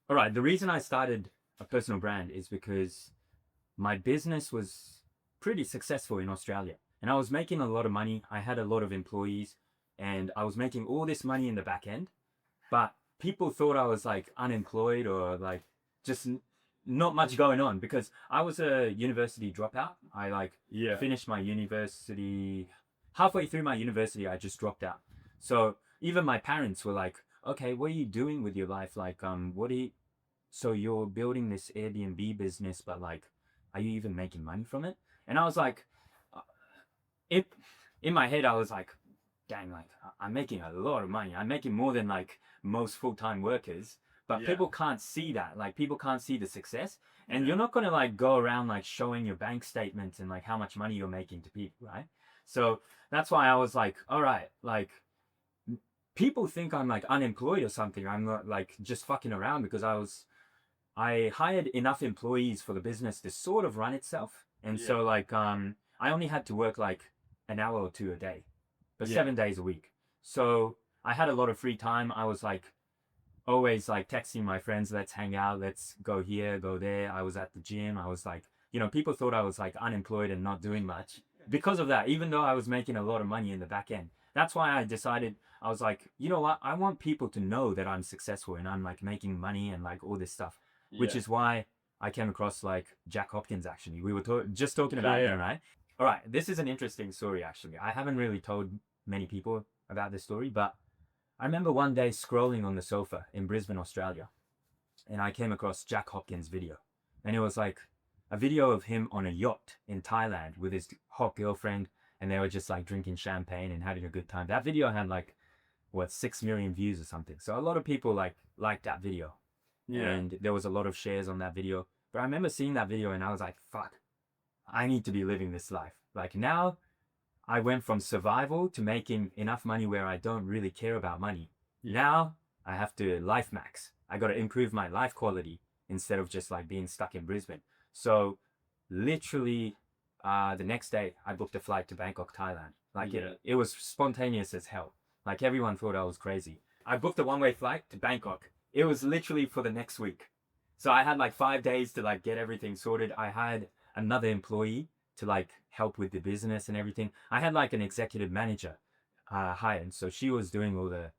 All right. The reason I started a personal brand is because my business was pretty successful in Australia and I was making a lot of money. I had a lot of employees and I was making all this money in the back end, but people thought I was like unemployed or like just not much going on because I was a university dropout. I like Yeah. finished my university halfway through my university. I just dropped out. So even my parents were like, "Okay, what are you doing with your life? Like, what do you? So you're building this Airbnb business, but like, are you even making money from it?" And I was like, uh, it in my head, I was like, dang, like I'm making a lot of money. I'm making more than like most full-time workers, but Yeah. people can't see that. Like people can't see the success. And Yeah. you're not gonna like go around like showing your bank statements and like how much money you're making to people, right? So that's why I was like, all right, like people think I'm like unemployed or something. I'm not like just fucking around because I hired enough employees for the business to sort of run itself. And Yeah. so like I only had to work like an hour or two a day, but Yeah. 7 days a week. So I had a lot of free time. I was like always like texting my friends, let's hang out, let's go here, go there. I was at the gym. I was like, people thought I was like unemployed and not doing much because of that, even though I was making a lot of money in the back end. That's why I decided, I was like, you know what? I want people to know that I'm successful and I'm like making money and like all this stuff, which Yeah. is why I came across like Jack Hopkins actually. We were just talking about him, Yeah. right? All right. This is an interesting story actually. I haven't really told many people about this story, but I remember one day scrolling on the sofa in Brisbane, Australia, and I came across Jack Hopkins' video. And it was like a video of him on a yacht in Thailand with his hot girlfriend, and they were just like drinking champagne and having a good time. That video had like, what, 6 million views or something. So a lot of people like liked that video. Yeah. And there was a lot of shares on that video. But I remember seeing that video and I was like, fuck, I need to be living this life. Like now I went from survival to making enough money where I don't really care about money. Yeah. Now I have to life max. I got to improve my life quality instead of just like being stuck in Brisbane. So literally the next day I booked a flight to Bangkok, Thailand. Like Yeah. it was spontaneous as hell. Like everyone thought I was crazy. I booked a one-way flight to Bangkok. It was literally for the next week. So I had like 5 days to like get everything sorted. I had another employee to like help with the business and everything. I had like an executive manager hired, so she was doing all the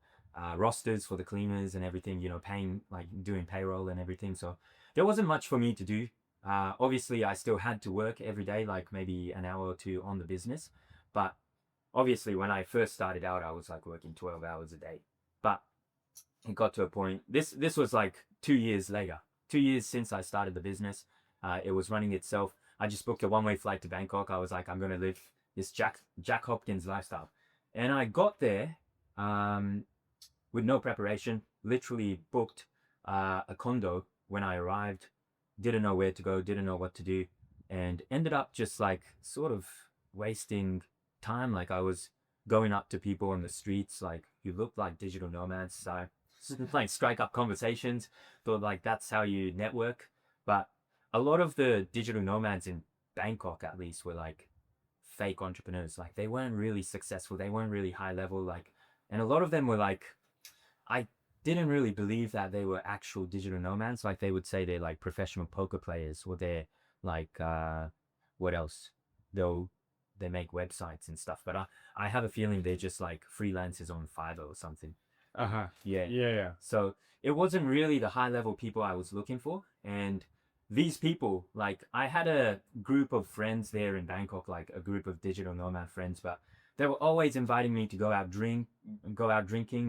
rosters for the cleaners and everything. Paying like doing payroll and everything. So there wasn't much for me to do. Obviously, I still had to work every day, like maybe an hour or two on the business. But obviously, when I first started out, I was like working 12 hours a day. But it got to a point. This was like 2 years later. 2 years since I started the business. It was running itself. I just booked a one-way flight to Bangkok. I was like, I'm gonna live this Jack Hopkins lifestyle, and I got there um, with no preparation. Literally booked a condo when I arrived. Didn't know where to go. Didn't know what to do, and ended up just like sort of wasting time. Like I was going up to people on the streets, like you look like digital nomads. So like strike up conversations. Thought like that's how you network. But a lot of the digital nomads in Bangkok, at least, were like fake entrepreneurs. Like they weren't really successful. They weren't really high level. Like, and a lot of them were like, I didn't really believe that they were actual digital nomads. Like they would say they're like professional poker players or they're like, what else? They'll, they make websites and stuff. But I have a feeling they're just like freelancers on Fiverr or something. Uh-huh. Yeah. Yeah. Yeah. So it wasn't really the high level people I was looking for. And these people, like I had a group of friends there in Bangkok, like a group of digital nomad friends, but they were always inviting me to go out drinking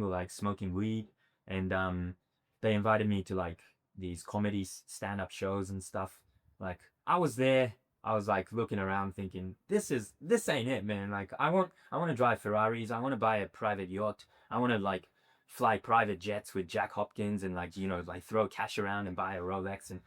or like smoking weed. And they invited me to like these comedy stand-up shows and stuff. Like I was there, I was like looking around thinking, this ain't it, man. Like I want to drive Ferraris, I want to buy a private yacht, I want to like fly private jets with Jack Hopkins and like like throw cash around and buy a Rolex. And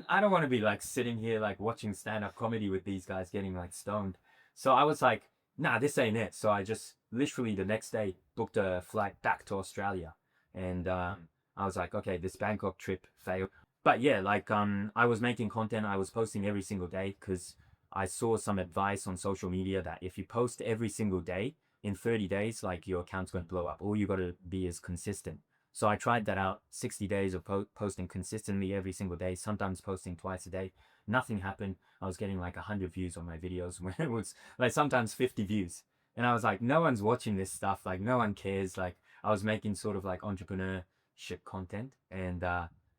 I don't want to be like sitting here like watching stand-up comedy with these guys getting like stoned. So I was like, nah, this ain't it. So I just literally the next day booked a flight back to Australia. And I was like, okay, this Bangkok trip failed. But yeah, like I was making content, I was posting every single day because I saw some advice on social media that if you post every single day in 30 days, like your account's going to blow up. All you got to be is consistent. So I tried that out, 60 days of posting consistently every single day, sometimes posting twice a day. Nothing happened. I was getting like 100 views on my videos when it was like sometimes 50 views. And I was like, no one's watching this stuff. Like no one cares. Like I was making sort of like entrepreneurship content and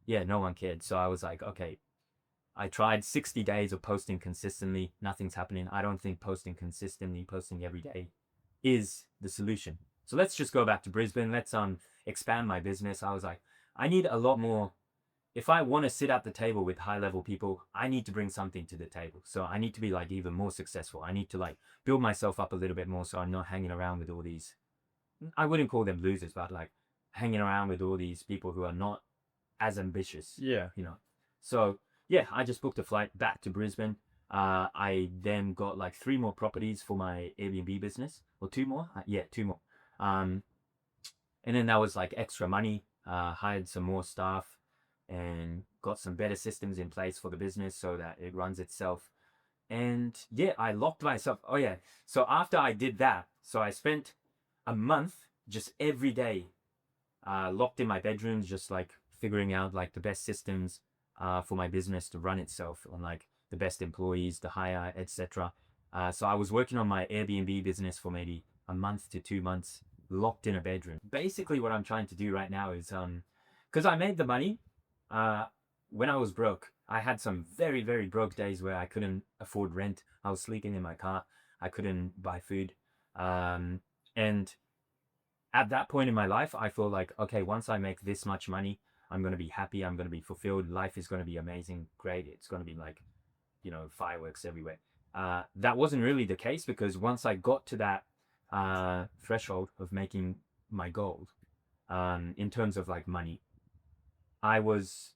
yeah, no one cared. So I was like, okay, I tried 60 days of posting consistently. Nothing's happening. I don't think posting consistently, posting every day is the solution. So let's just go back to Brisbane. Let's expand my business. I was like, I need a lot more. If I want to sit at the table with high level people, I need to bring something to the table. So I need to be like even more successful. I need to like build myself up a little bit more so I'm not hanging around with all these, I wouldn't call them losers, but like hanging around with all these people who are not as ambitious. Yeah. You know. So yeah, I just booked a flight back to Brisbane. I then got like 3 more properties for my Airbnb business, or 2 more. Yeah, 2 more. Um, and then that was like extra money. Hired some more staff and got some better systems in place for the business so that it runs itself. And yeah, I locked myself. Oh yeah. So after I did that, so I spent a month just every day locked in my bedroom, just like figuring out like the best systems for my business to run itself, on like the best employees to hire, etc. So I was working on my Airbnb business for maybe a month to 2 months, locked in a bedroom. Basically, what I'm trying to do right now is because I made the money when I was broke. I had some very, very broke days where I couldn't afford rent. I was sleeping in my car. I couldn't buy food. And at that point in my life, I feel like, okay, once I make this much money, I'm going to be happy. I'm going to be fulfilled. Life is going to be amazing. Great. It's going to be like, fireworks everywhere. That wasn't really the case, because once I got to that threshold of making my goal, in terms of like money, I was,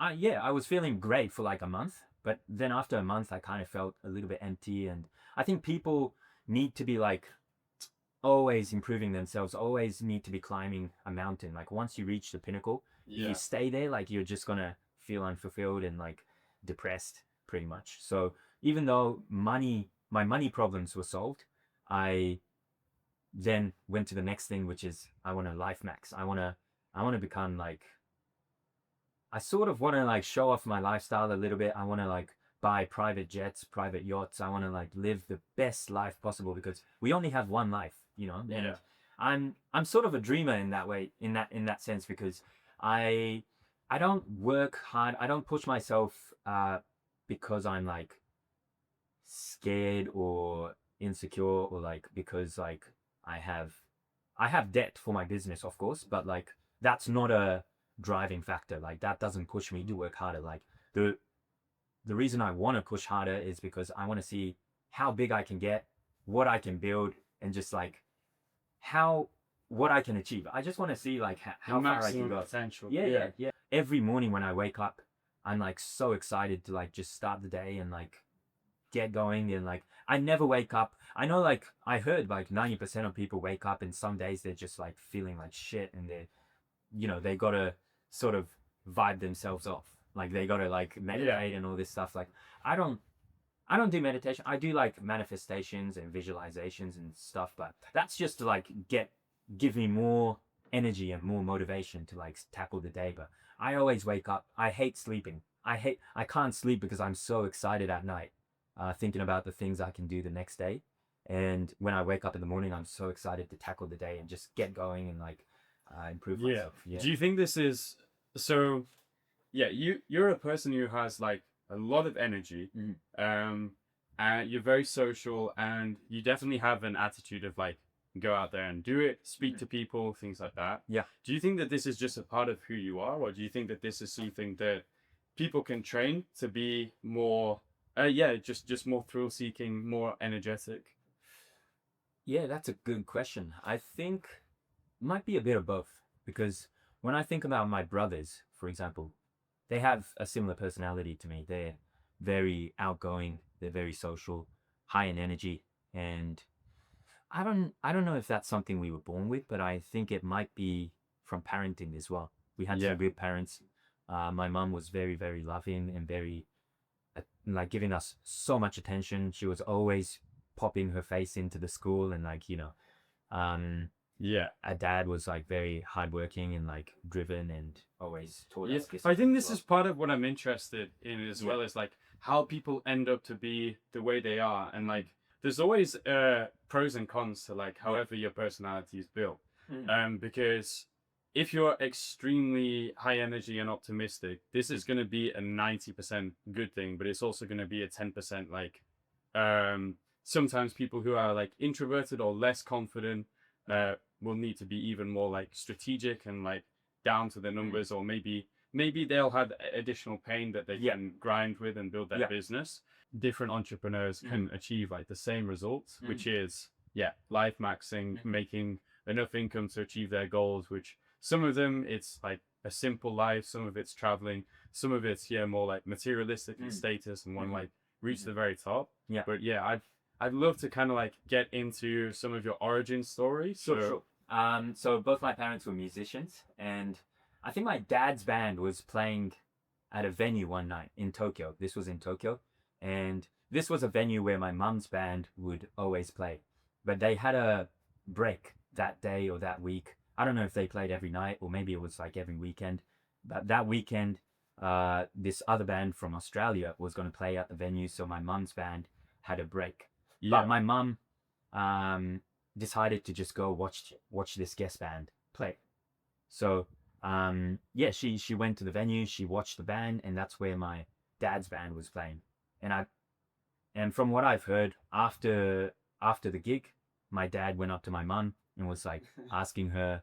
I was feeling great for like a month. But then after a month, I kind of felt a little bit empty. And I think people need to be like always improving themselves, always need to be climbing a mountain. Like once you reach the pinnacle, Yeah. you stay there, like you're just gonna feel unfulfilled and like depressed pretty much. So even though my money problems were solved, I then went to the next thing, which is I want to life max. I want to become like, I sort of want to like show off my lifestyle a little bit. I want to like buy private jets, private yachts. I want to like live the best life possible, because we only have one life, And Yeah. I'm sort of a dreamer in that way, in that sense, because I I don't work hard. I don't push myself because I'm like scared or insecure, or like because like I have I have debt for my business, of course, but like that's not a driving factor. Like that doesn't push me to work harder. Like the reason I want to push harder is because I want to see how big I can get, what I can build, and just like how what I can achieve. I just want to see like how far I can go. Potential. Yeah. Every morning when I wake up, I'm like so excited to like just start the day and like get going. And like I never wake up. I know, like I heard like 90% of people wake up and some days they're just like feeling like shit, and they gotta sort of vibe themselves off. Like they gotta like meditate and all this stuff. Like I don't I don't do meditation. I do like manifestations and visualizations and stuff, but that's just to like give me more energy and more motivation to like tackle the day. But I always wake up. I hate sleeping. I can't sleep because I'm so excited at night, thinking about the things I can do the next day. And when I wake up in the morning, I'm so excited to tackle the day and just get going and like improve myself. Yeah. Do you think this is so? Yeah, you're a person who has like a lot of energy, and you're very social, and you definitely have an attitude of like go out there and do it, speak to people, things like that. Yeah. Do you think that this is just a part of who you are, or do you think that this is something that people can train to be more? Just more thrill seeking, more energetic. Yeah, that's a good question. I think it might be a bit of both, because when I think about my brothers, for example, they have a similar personality to me. They're very outgoing, they're very social, high in energy, and I don't know if that's something we were born with, but I think it might be from parenting as well. We had some good parents. My mom was very, very loving and very like giving us so much attention. She was always popping her face into the school and like, Yeah. Our dad was like very hardworking and like driven and always taught Yes, us I think discipline as this well. is part of what I'm interested in as Yeah. well, is like how people end up to be the way they are, and like there's always pros and cons to like however your personality is built. Because if you're extremely high energy and optimistic, this is going to be a 90% good thing, but it's also going to be a 10% like um sometimes people who are like introverted or less confident will need to be even more like strategic and like down to the numbers, or maybe they'll have additional pain that they can grind with and build their business. Different entrepreneurs can achieve like the same results, which is life maxing, making enough income to achieve their goals, which some of them it's like a simple life, some of it's traveling, some of it's more like materialistic and status, and one like reach the very top. But I'd love to kind of like get into some of your origin story. Sure. So both my parents were musicians, and I think my dad's band was playing at a venue one night in Tokyo. This was in Tokyo, and this was a venue where my mum's band would always play. But they had a break that day or that week. I don't know if they played every night or maybe it was like every weekend. But that weekend, this other band from Australia was going to play at the venue, so my mum's band had a break. But my mum decided to just go watch this guest band play. So she went to the venue, she watched the band, and that's where my dad's band was playing. And from what I've heard, after the gig, my dad went up to my mum and was like asking her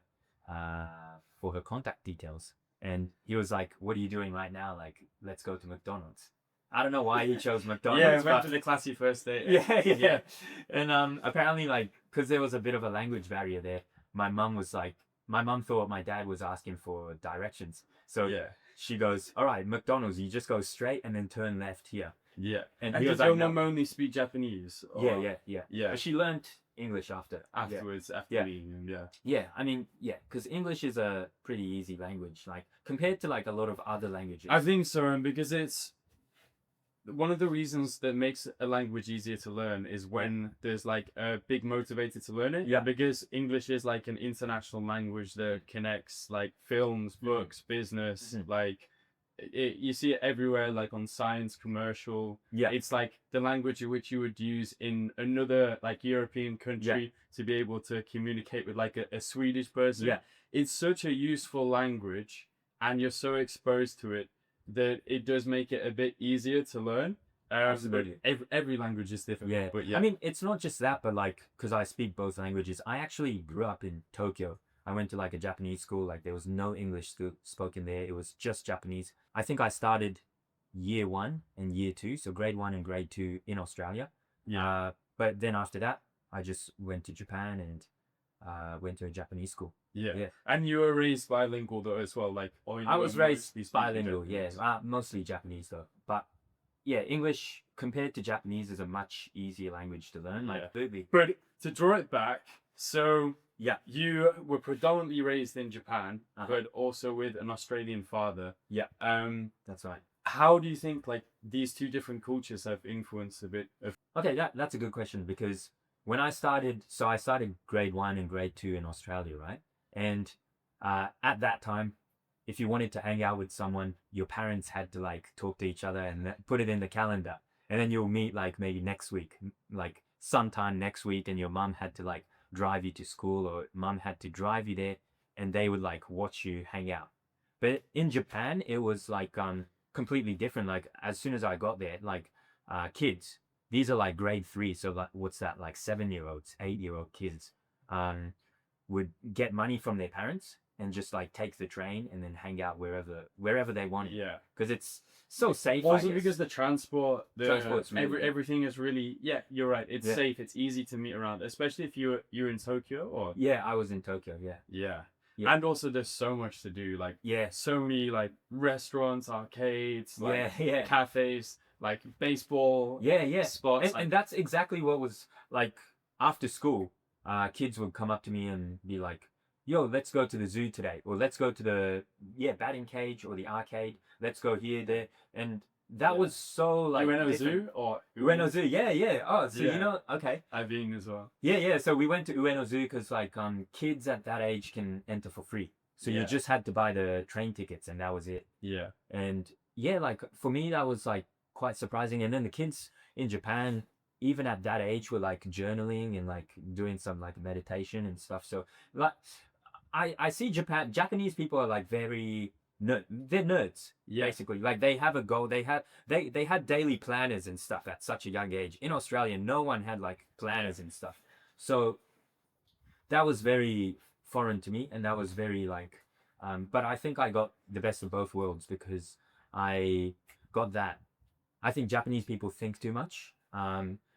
for her contact details. And he was like, "What are you doing right now? Like, let's go to McDonald's." I don't know why he chose McDonald's. Went to the classy first date. Yeah. And apparently, like, because there was a bit of a language barrier there, my mum thought my dad was asking for directions. So she goes, "All right, McDonald's, you just go straight and then turn left here." Yeah. And And he does was your like, "No." mum only speak Japanese? Yeah. Yeah. But she learned English Afterwards, after Yeah. leaving, Yeah, I mean, because English is a pretty easy language, like compared to like a lot of other languages. I think so, and because it's one of the reasons that makes a language easier to learn is when there's like a big motivator to learn it. Yeah. Because English is like an international language that connects like films, books, business, like you see it everywhere, like on science, commercial. Yeah. It's like the language in which you would use in another like European country to be able to communicate with like a Swedish person. Yeah. It's such a useful language, and you're so exposed to it that it does make it a bit easier to learn. Absolutely. Every language is different. Yeah. But I mean, it's not just that, but like, because I speak both languages, I actually grew up in Tokyo. I went to like a Japanese school, like there was no English spoken there. It was just Japanese. I think I started year 1 and year 2, so grade 1 and grade 2 in Australia. Yeah. But then after that, I just went to Japan and went to a Japanese school. Yeah. And you were raised bilingual though as well, like. I was raised bilingual, mostly Japanese though. But yeah, English compared to Japanese is a much easier language to learn. Like, absolutely. But to draw it back, so you were predominantly raised in Japan, but also with an Australian father. Yeah. That's right. How do you think like these two different cultures have influenced a bit of? Okay, that's a good question, because when I started grade 1 and grade 2 in Australia, right? And at that time, if you wanted to hang out with someone, your parents had to like talk to each other and put it in the calendar. And then you'll meet like maybe next week, like sometime next week, and your mum had to like drive you to school, or mum had to drive you there, and they would like watch you hang out. But in Japan, it was like completely different. Like as soon as I got there, like kids, these are like grade 3, so like what's that, like 7-year-olds, 8-year-old kids would get money from their parents and just like take the train and then hang out wherever they wanted. Yeah. Because it's so safe. Also because the transport's really everything is really, you're right. It's safe. It's easy to meet around, especially if you're in Tokyo or. Yeah, I was in Tokyo. Yeah. Yeah. And also there's so much to do. Like so many like restaurants, arcades, like cafes, like baseball. Spots. And that's exactly what was like after school. Kids would come up to me and be like, "Yo, let's go to the zoo today," or "Let's go to the batting cage or the arcade. Let's go here, there." And that Yeah. was so like You went to a different. zoo or Ueno Zoo, yeah. Oh, so Yeah. you know, okay. I've been as well. Yeah. So we went to Ueno Zoo because like kids at that age can enter for free. So you Yeah. just had to buy the train tickets and that was it. Yeah. And yeah, like for me that was like quite surprising. And then the kids in Japan, even at that age, were like journaling and like doing some like meditation and stuff. So like I see Japanese people are like very they're nerds. Yeah. Basically, like they have a goal. They had daily planners and stuff at such a young age. In Australia, no one had like planners and stuff. So that was very foreign to me, and that was very like. But I think I got the best of both worlds because I got that. I think Japanese people think too much.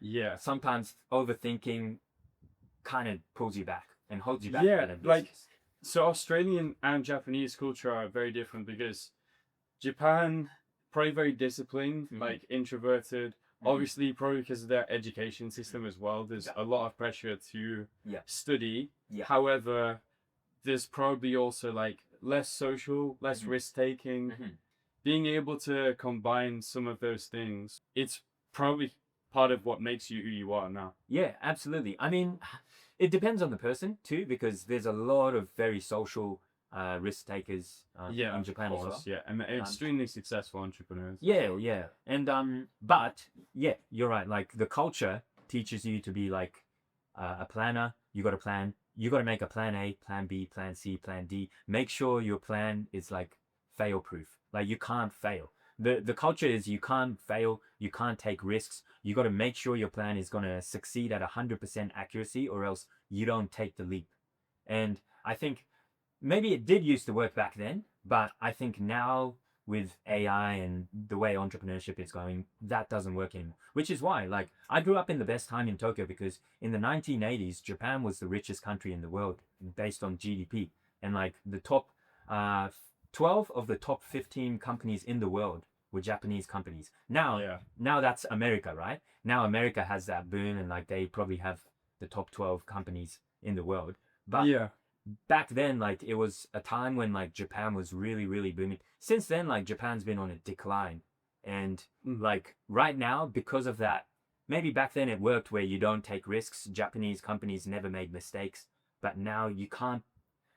Yeah. Sometimes overthinking kind of pulls you back and holds you back. Yeah, in a like business. so Australian and Japanese culture are very different because Japan probably very disciplined, Mhm. like introverted. Mhm. Obviously, probably because of their education system as well. There's Yeah. a lot of pressure to Yeah. study. Yeah. However, there's probably also like less social, less Mhm. risk taking. Mhm. Being able to combine some of those things, it's probably part of what makes you who you are now. Yeah, absolutely. I mean, it depends on the person too, because there's a lot of very social risk takers Yeah, in of Japan as well. course. Yeah, and extremely successful entrepreneurs. Yeah. And but yeah, you're right. Like the culture teaches you to be like a planner. You got to plan. You got to make a plan A, plan B, plan C, plan D. Make sure your plan is like fail proof. Like you can't fail. The culture is you can't fail. You can't take risks. You got to make sure your plan is going to succeed at 100% accuracy, or else you don't take the leap. And I think maybe it did used to work back then, but I think now with AI and the way entrepreneurship is going, that doesn't work anymore. Which is why, like, I grew up in the best time in Tokyo because in the 1980s, Japan was the richest country in the world based on GDP. And like the top 12 of the top 15 companies in the world were Japanese companies. Now that's America, right? Now America has that boom and like they probably have the top 12 companies in the world. But yeah, back then, like it was a time when like Japan was really booming. Since then, like Japan's been on a decline, and like right now, because of that, maybe back then it worked where you don't take risks. Japanese companies never made mistakes, but now you can't.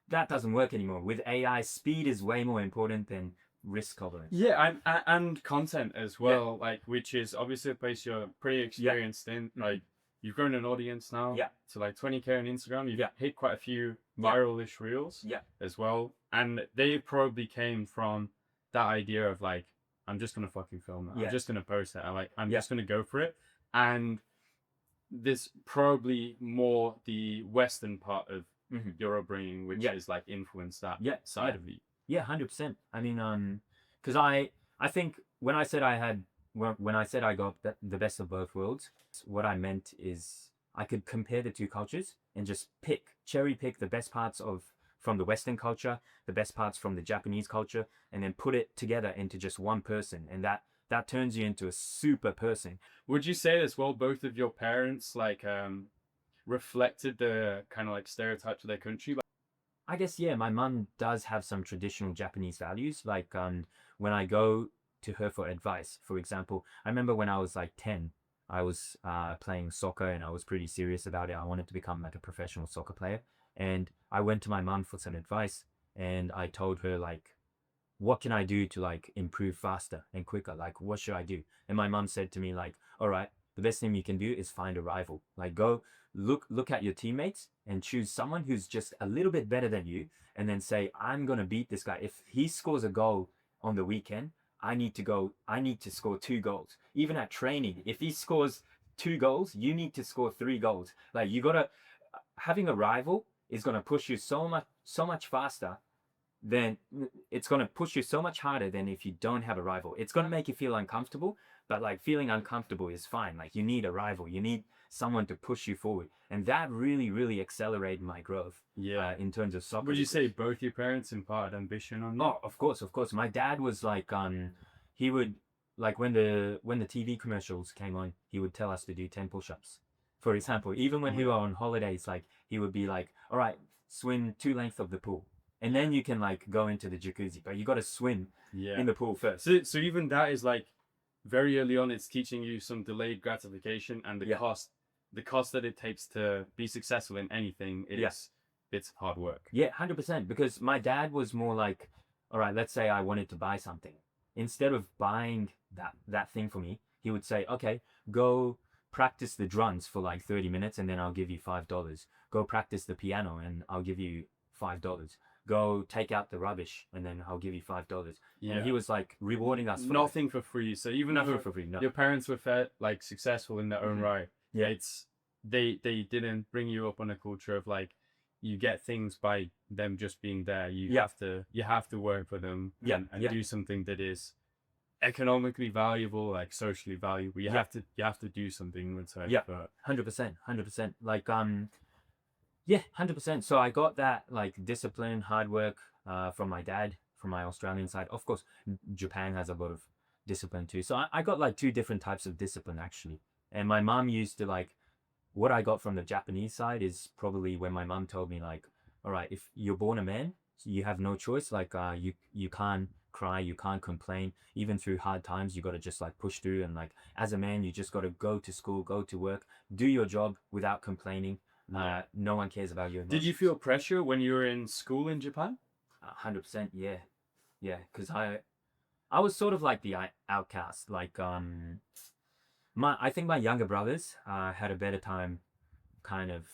That doesn't work anymore. With AI, speed is way more important than risk tolerance. yeah, and content as well, like which is obviously a place you're pretty experienced in. Like you've grown an audience now to like 20K on Instagram. You've hit quite a few viral-ish reels as well, and they probably came from that idea of like I'm just gonna fucking film it. I'm just gonna post it. I'm just gonna go for it, and this probably more the Western part of your upbringing, which is like influenced that side of you. Yeah, 100%. I mean, because I think when I said when I said I got the best of both worlds, what I meant is I could compare the two cultures and just cherry pick the best parts from the Western culture, the best parts from the Japanese culture, and then put it together into just one person, and that turns you into a super person. Would you say as well, both of your parents like reflected the kind of like stereotypes of their country? I guess yeah, my mum does have some traditional Japanese values. Like when I go to her for advice, for example, I remember when I was like 10, I was playing soccer and I was pretty serious about it. I wanted to become like a professional soccer player, and I went to my mum for some advice, and I told her like, what can I do to like improve faster and quicker? Like, what should I do? And my mum said to me like, all right, the best thing you can do is find a rival. Like, go look at your teammates and choose someone who's just a little bit better than you, and then say, I'm gonna beat this guy. If he scores a goal on the weekend, I need to score 2 goals. Even at training, if he scores 2 goals, you need to score 3 goals. Like you gotta having a rival is gonna push you so much faster, then it's going to push you so much harder than if you don't have a rival. It's going to make you feel uncomfortable, but like feeling uncomfortable is fine. Like you need a rival, you need someone to push you forward, and that really accelerated my growth. In terms of soccer. Would you say both your parents imparted ambition on you? Oh, of course. My dad was like he would like when the TV commercials came on, he would tell us to do 10 push-ups. For example, even when we were on holidays, like he would be like, all right, swim 2 lengths of the pool. And then you can like go into the jacuzzi, but you got to swim in the pool first. So even that is like very early on, it's teaching you some delayed gratification and the cost that it takes to be successful in anything is it's hard work. Yeah, 100%. Because my dad was more like, all right, let's say I wanted to buy something. Instead of buying that thing for me, he would say, okay, go practice the drums for like 30 minutes and then I'll give you $5. Go practice the piano and I'll give you $5. Go take out the rubbish and then I'll give you $5. Yeah. And he was like rewarding us for Nothing for free. So even nothing though for free. No. your parents were like successful in their own right, Yeah. it's they didn't bring you up on a culture of like you get things by them just being there. You have to work for them and do something that is economically valuable, like socially valuable. You have to do something in return. Yeah, 100%. Like 100%. So I got that like discipline, hard work from my dad, from my Australian side. Of course, Japan has a lot of discipline too. So I got like two different types of discipline actually. And my mom used to like, what I got from the Japanese side is probably when my mom told me like, all right, if you're born a man, you have no choice. Like you can't cry, you can't complain. Even through hard times, you got to just like push through. And like as a man, you just got to go to school, go to work, do your job without complaining. No one cares about your emotions. Did you feel pressure when you were in school in Japan? 100%, yeah. Because I was sort of like the outcast. Like I think my younger brothers had a better time, kind of,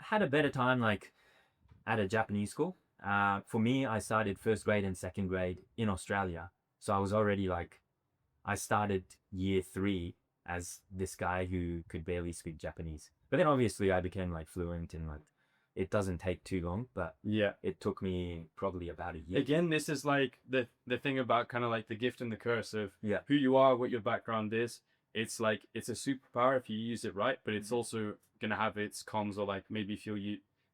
had a better time like at a Japanese school. For me, I started first grade and second grade in Australia, so I was already like, I started year 3 as this guy who could barely speak Japanese. But then obviously I became like fluent and like it doesn't take too long, but it took me probably about a year. Again, this is like the thing about kind of like the gift and the curse of Yeah. who you are, what your background is. It's like it's a superpower if you use it right, but it's also gonna have its cons or like maybe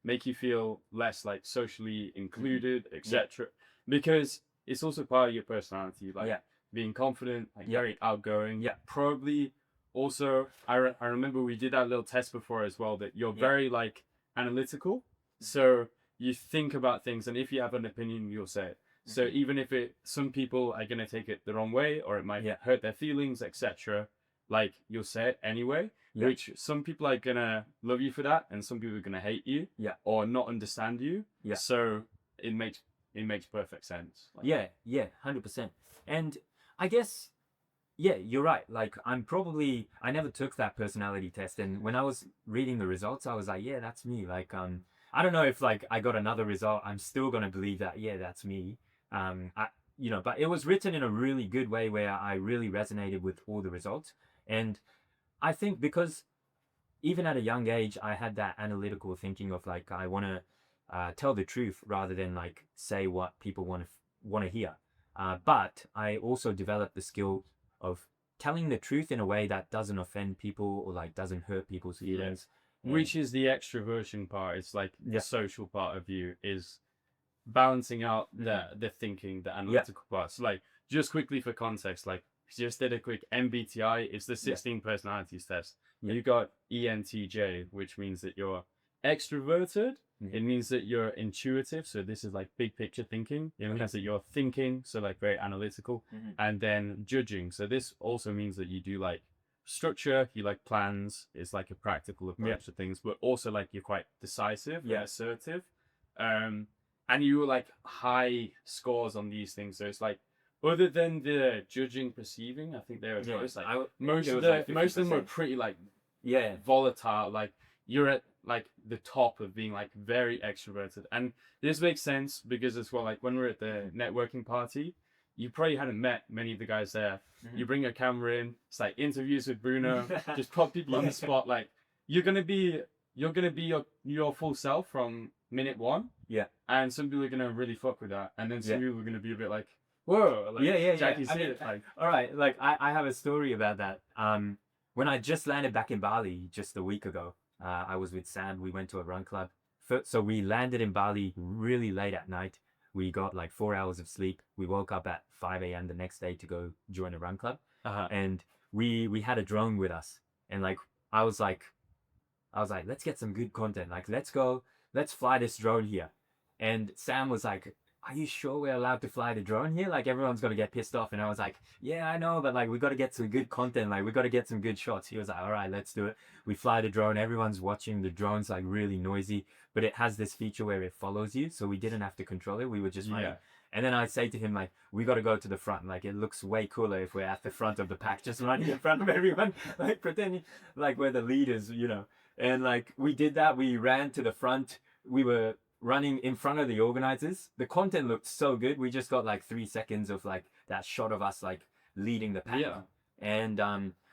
make you feel less like socially included, etc. Because it's also part of your personality, like being confident, like very outgoing. Yeah. Probably also, I remember we did that little test before as well, that you're very like analytical. So you think about things, and if you have an opinion, you'll say it. So even if some people are gonna take it the wrong way, or it might hurt their feelings, etc., like you'll say it anyway. Which some people are gonna love you for that, and some people are gonna hate you, or not understand you. So it makes perfect sense. Like, 100%. And I guess, you're right. Like I never took that personality test, and when I was reading the results, I was like, that's me. Like I don't know if like I got another result, I'm still gonna believe that that's me. But it was written in a really good way where I really resonated with all the results. And I think because even at a young age, I had that analytical thinking of like, I want to tell the truth rather than like say what people want to hear. But I also developed the skill of telling the truth in a way that doesn't offend people or like doesn't hurt people's feelings. Which is the extroversion part. It's like the social part of you is balancing out the thinking, the analytical part. So like just quickly for context, like just did a quick MBTI. It's the 16 personalities test. You got ENTJ, which means that you're extroverted. It means that you're intuitive. So this is like big picture thinking. It means that you're thinking, so like very analytical. And then judging. So this also means that you do like structure, you like plans. It's like a practical approach to things, but also like you're quite decisive and assertive. And you like high scores on these things. So it's like, other than the judging, perceiving, I think they're close. Like most of them were pretty like volatile. Like you're at like the top of being like very extroverted, and this makes sense because as well, like when we're at the networking party, you probably hadn't met many of the guys there. You bring a camera in, it's like interviews with Bruno, just put people on the spot. Like you're gonna be your full self from minute 1. And some people are gonna really fuck with that, and then some people are gonna be a bit like, whoa, like, Jacky said, like, all right, like I have a story about that. When I just landed back in Bali just a week ago, I was with Sam. We went to a run club. So we landed in Bali really late at night. We got like 4 hours of sleep. We woke up at 5 a.m. the next day to go join a run club. And we had a drone with us. And like I was like, let's get some good content. Like let's fly this drone here. And Sam was like, are you sure we're allowed to fly the drone here? Like everyone's gonna get pissed off. And I was like, yeah, I know, but like we got to get some good content. Like we got to get some good shots. He was like, all right, let's do it. We fly the drone. Everyone's watching. The drone's like really noisy, but it has this feature where it follows you, so we didn't have to control it. We were just running. Yeah. And then I say to him, like, we got to go to the front. Like, it looks way cooler if we're at the front of the pack, just running in front of everyone, like, pretending like we're the leaders, you know. And, like, we did that. We ran to the front. We were running in front of the organizers. The content looked so good. We just got, like, 3 seconds of, like, that shot of us, like, leading the pack. Yeah. And,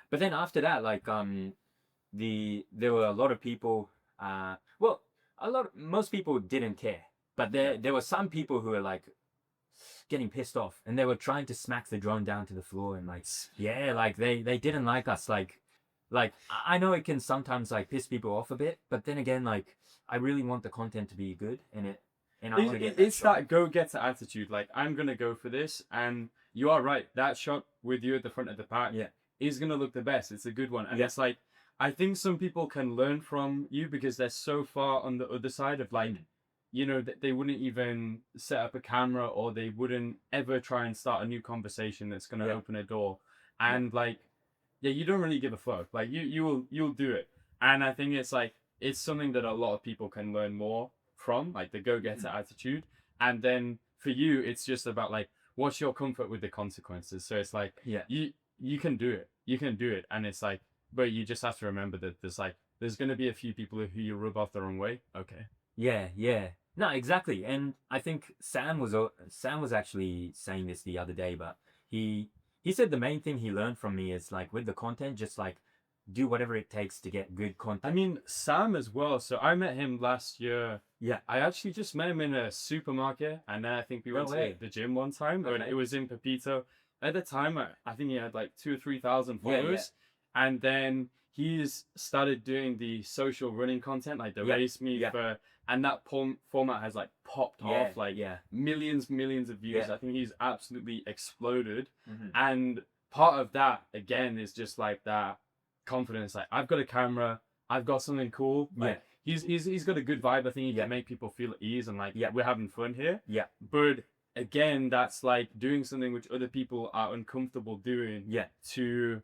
but then after that, like, there were a lot of people, well, most people didn't care. But there were some people who were, like, getting pissed off, and they were trying to smack the drone down to the floor, and like, yeah, like they didn't like us. Like I know it can sometimes like piss people off a bit, but then again, like I really want the content to be good, and I want to get It's shot. that go-getter attitude. Like, I'm gonna go for this, and you are right. That shot with you at the front of the pack is gonna look the best. It's a good one, and it's like, I think some people can learn from you because they're so far on the other side of like, you know, they wouldn't even set up a camera, or they wouldn't ever try and start a new conversation that's gonna open a door, and like, yeah, you don't really give a fuck. Like you'll do it, and I think it's like, it's something that a lot of people can learn more from, like the go-getter attitude. And then for you, it's just about like, what's your comfort with the consequences. So it's like, you can do it, and it's like, but you just have to remember that there's gonna be a few people who you rub off the wrong way. Okay. Yeah. No, exactly. And I think Sam was actually saying this the other day, but he said the main thing he learned from me is like with the content, just like do whatever it takes to get good content. I mean, Sam as well. So I met him last year. Yeah. I actually just met him in a supermarket, and then I think we went to the gym one time. Okay. It was in Pepito. At the time, I think he had like 2,000 or 3,000 followers. And then he's started doing the social running content, like the race me for, and that format has like popped off, like millions of views. I think he's absolutely exploded. And part of that again is just like that confidence. Like, I've got a camera, I've got something cool. Like, he's got a good vibe. I think he can make people feel at ease, and like, we're having fun here. But again, that's like doing something which other people are uncomfortable doing. To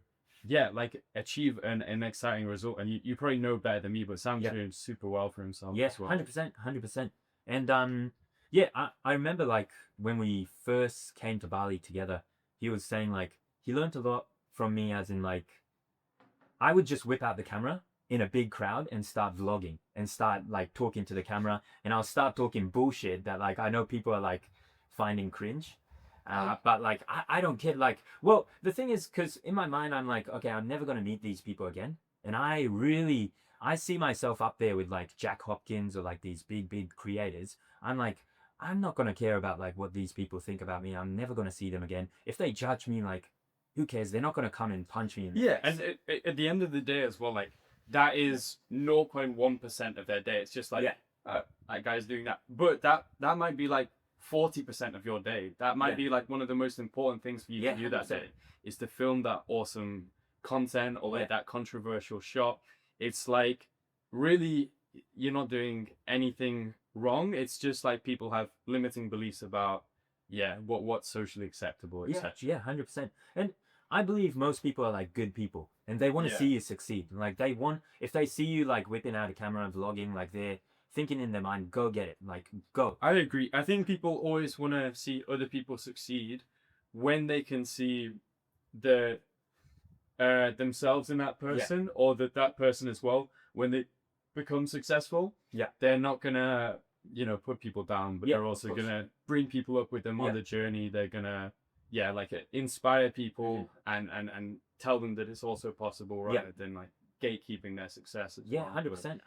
like achieve an exciting result. And you probably know better than me, but Sam's doing super well for himself. Yeah, as well. 100%. And I remember like when we first came to Bali together, he was saying like he learned a lot from me, as in like I would just whip out the camera in a big crowd and start vlogging and start like talking to the camera, and I'll start talking bullshit that like I know people are like finding cringe. But like I don't care. Like, well, the thing is, because in my mind I'm like, okay, I'm never gonna meet these people again, and I see myself up there with like Jack Hopkins or like these big creators. I'm like, I'm not gonna care about like what these people think about me. I'm never gonna see them again. If they judge me, like, who cares? They're not gonna come and punch me in the face. And at the end of the day as well, like, that is 0.1% of their day. It's just like, that guy's doing that, but that might be like 40% of your day. That might be like one of the most important things for you to do that day, is to film that awesome content, or like that controversial shot. It's like, really, you're not doing anything wrong. It's just like people have limiting beliefs about what's socially acceptable, etc. 100%. And I believe most people are like good people, and they want to see you succeed. Like if they see you like whipping out a camera and vlogging, like they're thinking in their mind, go get it, like go. I agree. I think people always want to see other people succeed when they can see the themselves in that person, or that person as well, when they become successful. They're not gonna put people down, but they're also gonna bring people up with them on the journey. They're gonna like inspire people and tell them that it's also possible, rather than like gatekeeping their success as well. 100%.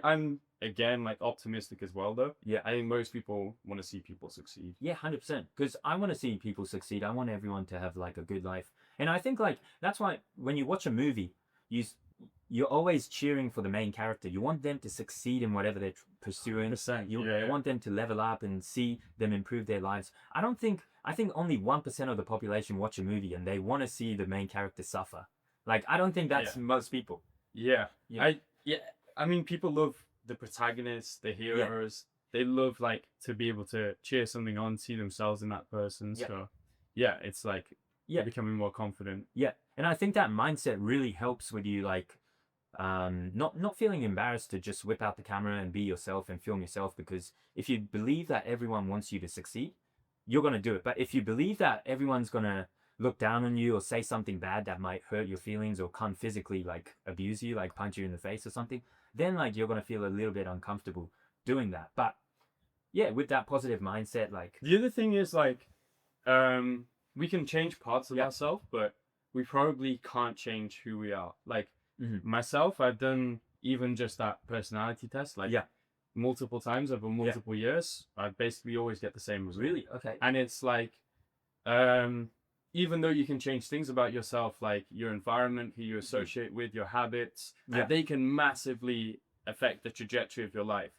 I'm again like optimistic as well, though. I think most people want to see people succeed. 100%, because I want to see people succeed. I want everyone to have like a good life, and I think like that's why when you watch a movie, you're always cheering for the main character. You want them to succeed in whatever they're pursuing. You want them to level up and see them improve their lives. I think only 1% of the population watch a movie and they want to see the main character suffer. Like, I don't think that's most people. I mean, people love the protagonists, the heroes. they love like to be able to cheer something on, see themselves in that person. Yeah. So yeah, it's like Yeah. becoming more confident. Yeah. And I think that mindset really helps with you, like, not feeling embarrassed to just whip out the camera and be yourself and film yourself, because if you believe that everyone wants you to succeed, you're going to do it. But if you believe that everyone's going to look down on you or say something bad that might hurt your feelings or come physically like abuse you, like punch you in the face or something, then like you're going to feel a little bit uncomfortable doing that. But yeah, with that positive mindset, like, The other thing is like, we can change parts of Yeah. ourselves, but we probably can't change who we are. Like Mhm. myself, I've done even just that personality test, like Yeah. multiple times over multiple years. I basically always get the same result. Really? Okay. And it's like, even though you can change things about yourself, like your environment, who you associate with, your habits, Yeah. they can massively affect the trajectory of your life.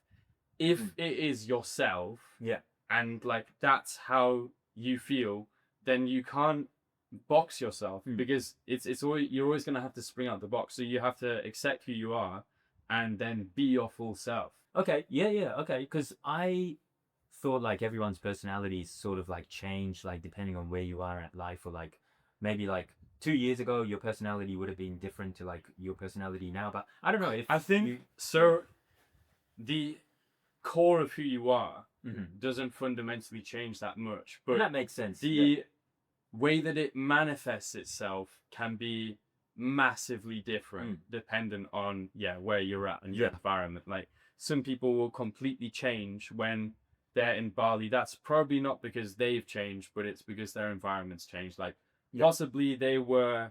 If it is yourself, Yeah. and like that's how you feel, then you can't box yourself, because it's always, you're always gonna have to spring out the box. So you have to accept who you are, and then be your full self. Okay. Yeah. Yeah. Okay. Because I thought like everyone's personalities sort of like change like depending on where you are at life, or like maybe like 2 years ago your personality would have been different to like your personality now. But I don't know if I think so. The core of who you are doesn't fundamentally change that much, but that makes sense. the way that it manifests itself can be massively different dependent on where you're at and your environment. Like some people will completely change when they're in Bali. That's probably not because they've changed, but it's because their environment's changed. Like possibly they were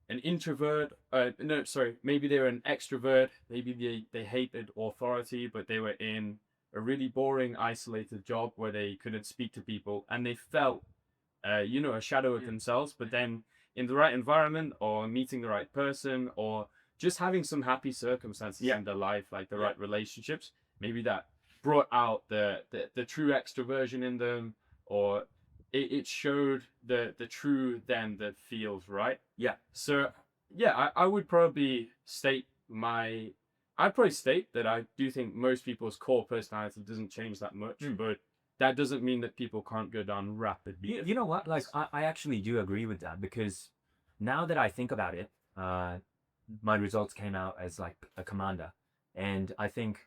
an introvert, no, sorry, maybe they were an extrovert, maybe they hated authority, but they were in a really boring, isolated job where they couldn't speak to people, and they felt a shadow of themselves. But then in the right environment, or meeting the right person, or just having some happy circumstances in their life, like the right relationships, maybe that brought out the true extroversion in them, or it showed the true them that feels right. Yeah. So yeah, I would probably state I'd probably state that I do think most people's core personality doesn't change that much, but that doesn't mean that people can't go down rapidly. You know what? Like, I actually do agree with that, because now that I think about it, my results came out as like a commander. And I think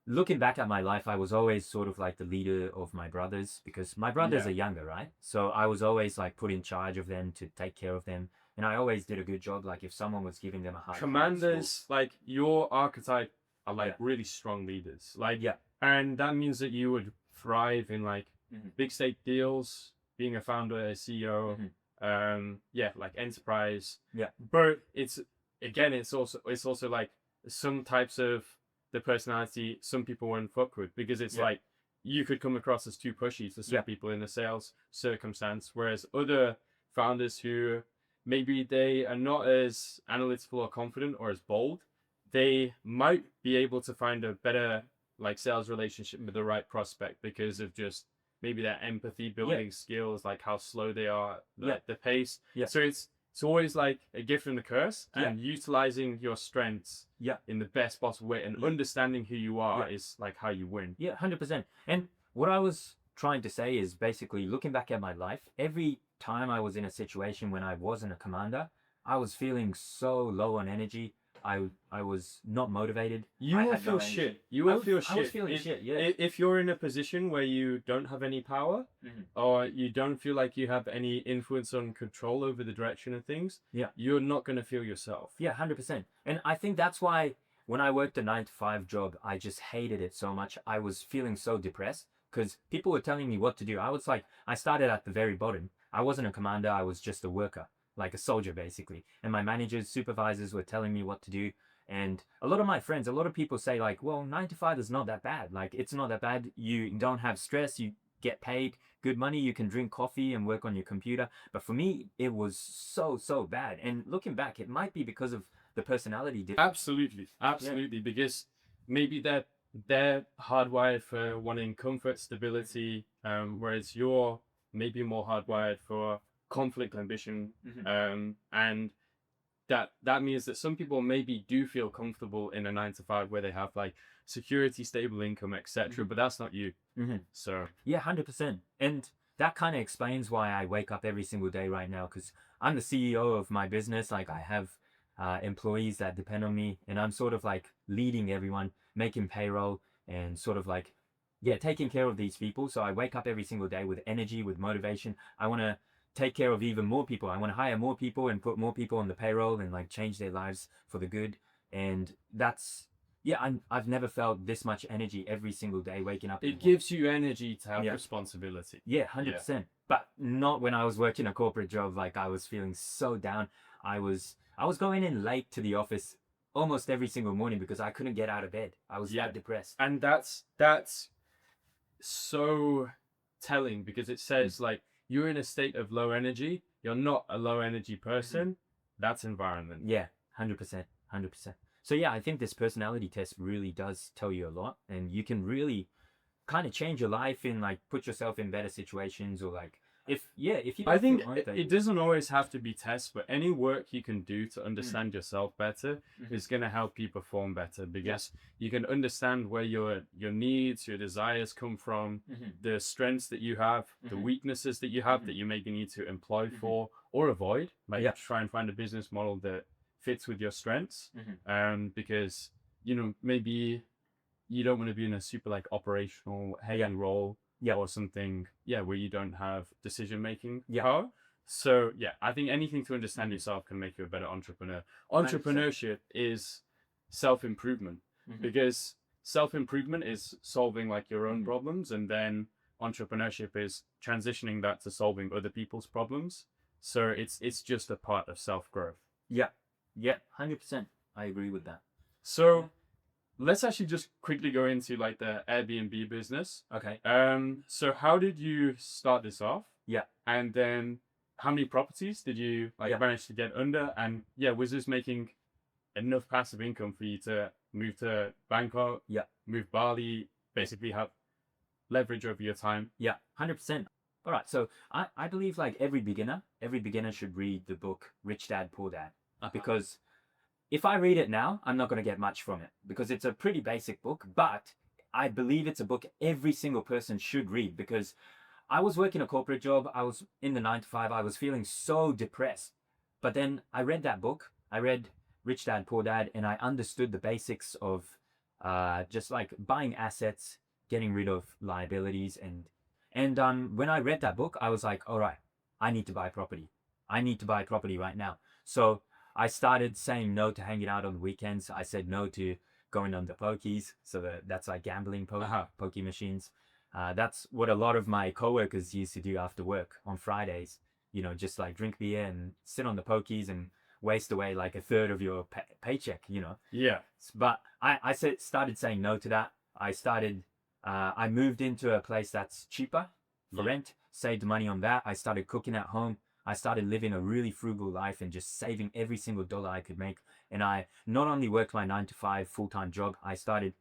looking back at my life, I was always sort of like the leader of my brothers, because my brothers are younger, right? So I was always like put in charge of them to take care of them. And I always did a good job. Like if someone was giving them a hard time at Commanders, like your archetype, are like really strong leaders. Like and that means that you would thrive in like big stake deals, being a founder, a CEO, like enterprise. But it's also like some types of the personality some people won't fuck with, because it's like you could come across as too pushy to some people in a sales circumstance, whereas other founders who maybe they are not as analytical or confident or as bold, they might be able to find a better like sales relationship with the right prospect because of just maybe their empathy building skills, like how slow they are, the pace. So it's always like a gift and a curse, and utilizing your strengths in the best possible way, and understanding who you are is like how you win. 100%. And what I was trying to say is basically looking back at my life, every time I was in a situation when I wasn't a commander, I was feeling so low on energy. I was not motivated. You will feel shit. You will feel shit. I was feeling shit, If you're in a position where you don't have any power, or you don't feel like you have any influence or control over the direction of things, you're not going to feel yourself. 100%. And I think that's why when I worked a 9-to-5 job, I just hated it so much. I was feeling so depressed because people were telling me what to do. I started at the very bottom. I wasn't a commander. I was just a worker, like a soldier basically. And my managers, supervisors were telling me what to do. And a lot of my friends, a lot of people say like, well, 9-to-5 is not that bad. Like it's not that bad. You don't have stress. You get paid good money. You can drink coffee and work on your computer. But for me, it was so bad. And looking back, it might be because of the personality difference. Absolutely. Because maybe they're hardwired for wanting comfort, stability, whereas you're maybe more hardwired for conflict, ambition, and that means that some people maybe do feel comfortable in a 9 to 5 where they have like security, stable income, etc. But that's not you. So Yeah, 100%. And that kind of explains why I wake up every single day right now, because I'm the CEO of my business. Like I have employees that depend on me, and I'm sort of like leading everyone, making payroll, and sort of like, yeah, taking care of these people. So I wake up every single day with energy, with motivation. I want to take care of even more people. I want to hire more people and put more people on the payroll and like change their lives for the good. And that's, yeah, I've never felt this much energy every single day waking up. it gives you energy to have Yeah. responsibility. Yeah, 100%. But not when I was working a corporate job. Like I was feeling so down. I was going in late to the office almost every single morning because I couldn't get out of bed. I was that depressed. And that's so telling, because it says like you're in a state of low energy. You're not a low energy person. That's environment. Yeah, 100%, 100%. So yeah, I think this personality test really does tell you a lot, and you can really kind of change your life and like put yourself in better situations, or like if you I don't think feel it motivated. doesn't always have to be tests, but any work you can do to understand yourself better is going to help you perform better, because you can understand where your needs, your desires come from, the strengths that you have, the weaknesses that you have that you maybe need to employ for or avoid. Like try and find a business model that fits with your strengths. Because maybe you don't want to be in a super like operational heavy role or something where you don't have decision making power. So I think anything to understand yourself can make you a better entrepreneur. Entrepreneurship is self-improvement, because self-improvement is solving like your own problems, and then entrepreneurship is transitioning that to solving other people's problems. So it's just a part of self-growth. Yeah, 100%. I agree with that. So let's actually just quickly go into like the Airbnb business. Okay. So how did you start this off? Yeah. And then how many properties did you manage to get under? And was this making enough passive income for you to move to Bangkok? Yeah. Move Bali, basically have leverage over your time? Yeah, 100%. All right. So I believe like every beginner should read the book Rich Dad Poor Dad, because if I read it now, I'm not going to get much from it, because it's a pretty basic book, but I believe it's a book every single person should read, because I was working a corporate job. I was in the 9 to 5. I was feeling so depressed. But then I read that book. I read Rich Dad Poor Dad, and I understood the basics of just like buying assets, getting rid of liabilities. And when I read that book, I was like, all right, I need to buy property. I need to buy property right now. So I started saying no to hanging out on the weekends. I said no to going on the pokies. So that's like gambling pokey machines. That's what a lot of my coworkers used to do after work on Fridays. Just like drink beer and sit on the pokies and waste away like a third of your paycheck. Yeah. But I started saying no to that. I moved into a place that's cheaper for rent, saved money on that. I started cooking at home. I started living a really frugal life and just saving every single dollar I could make. And I not only worked my 9 to 5 full-time job, I started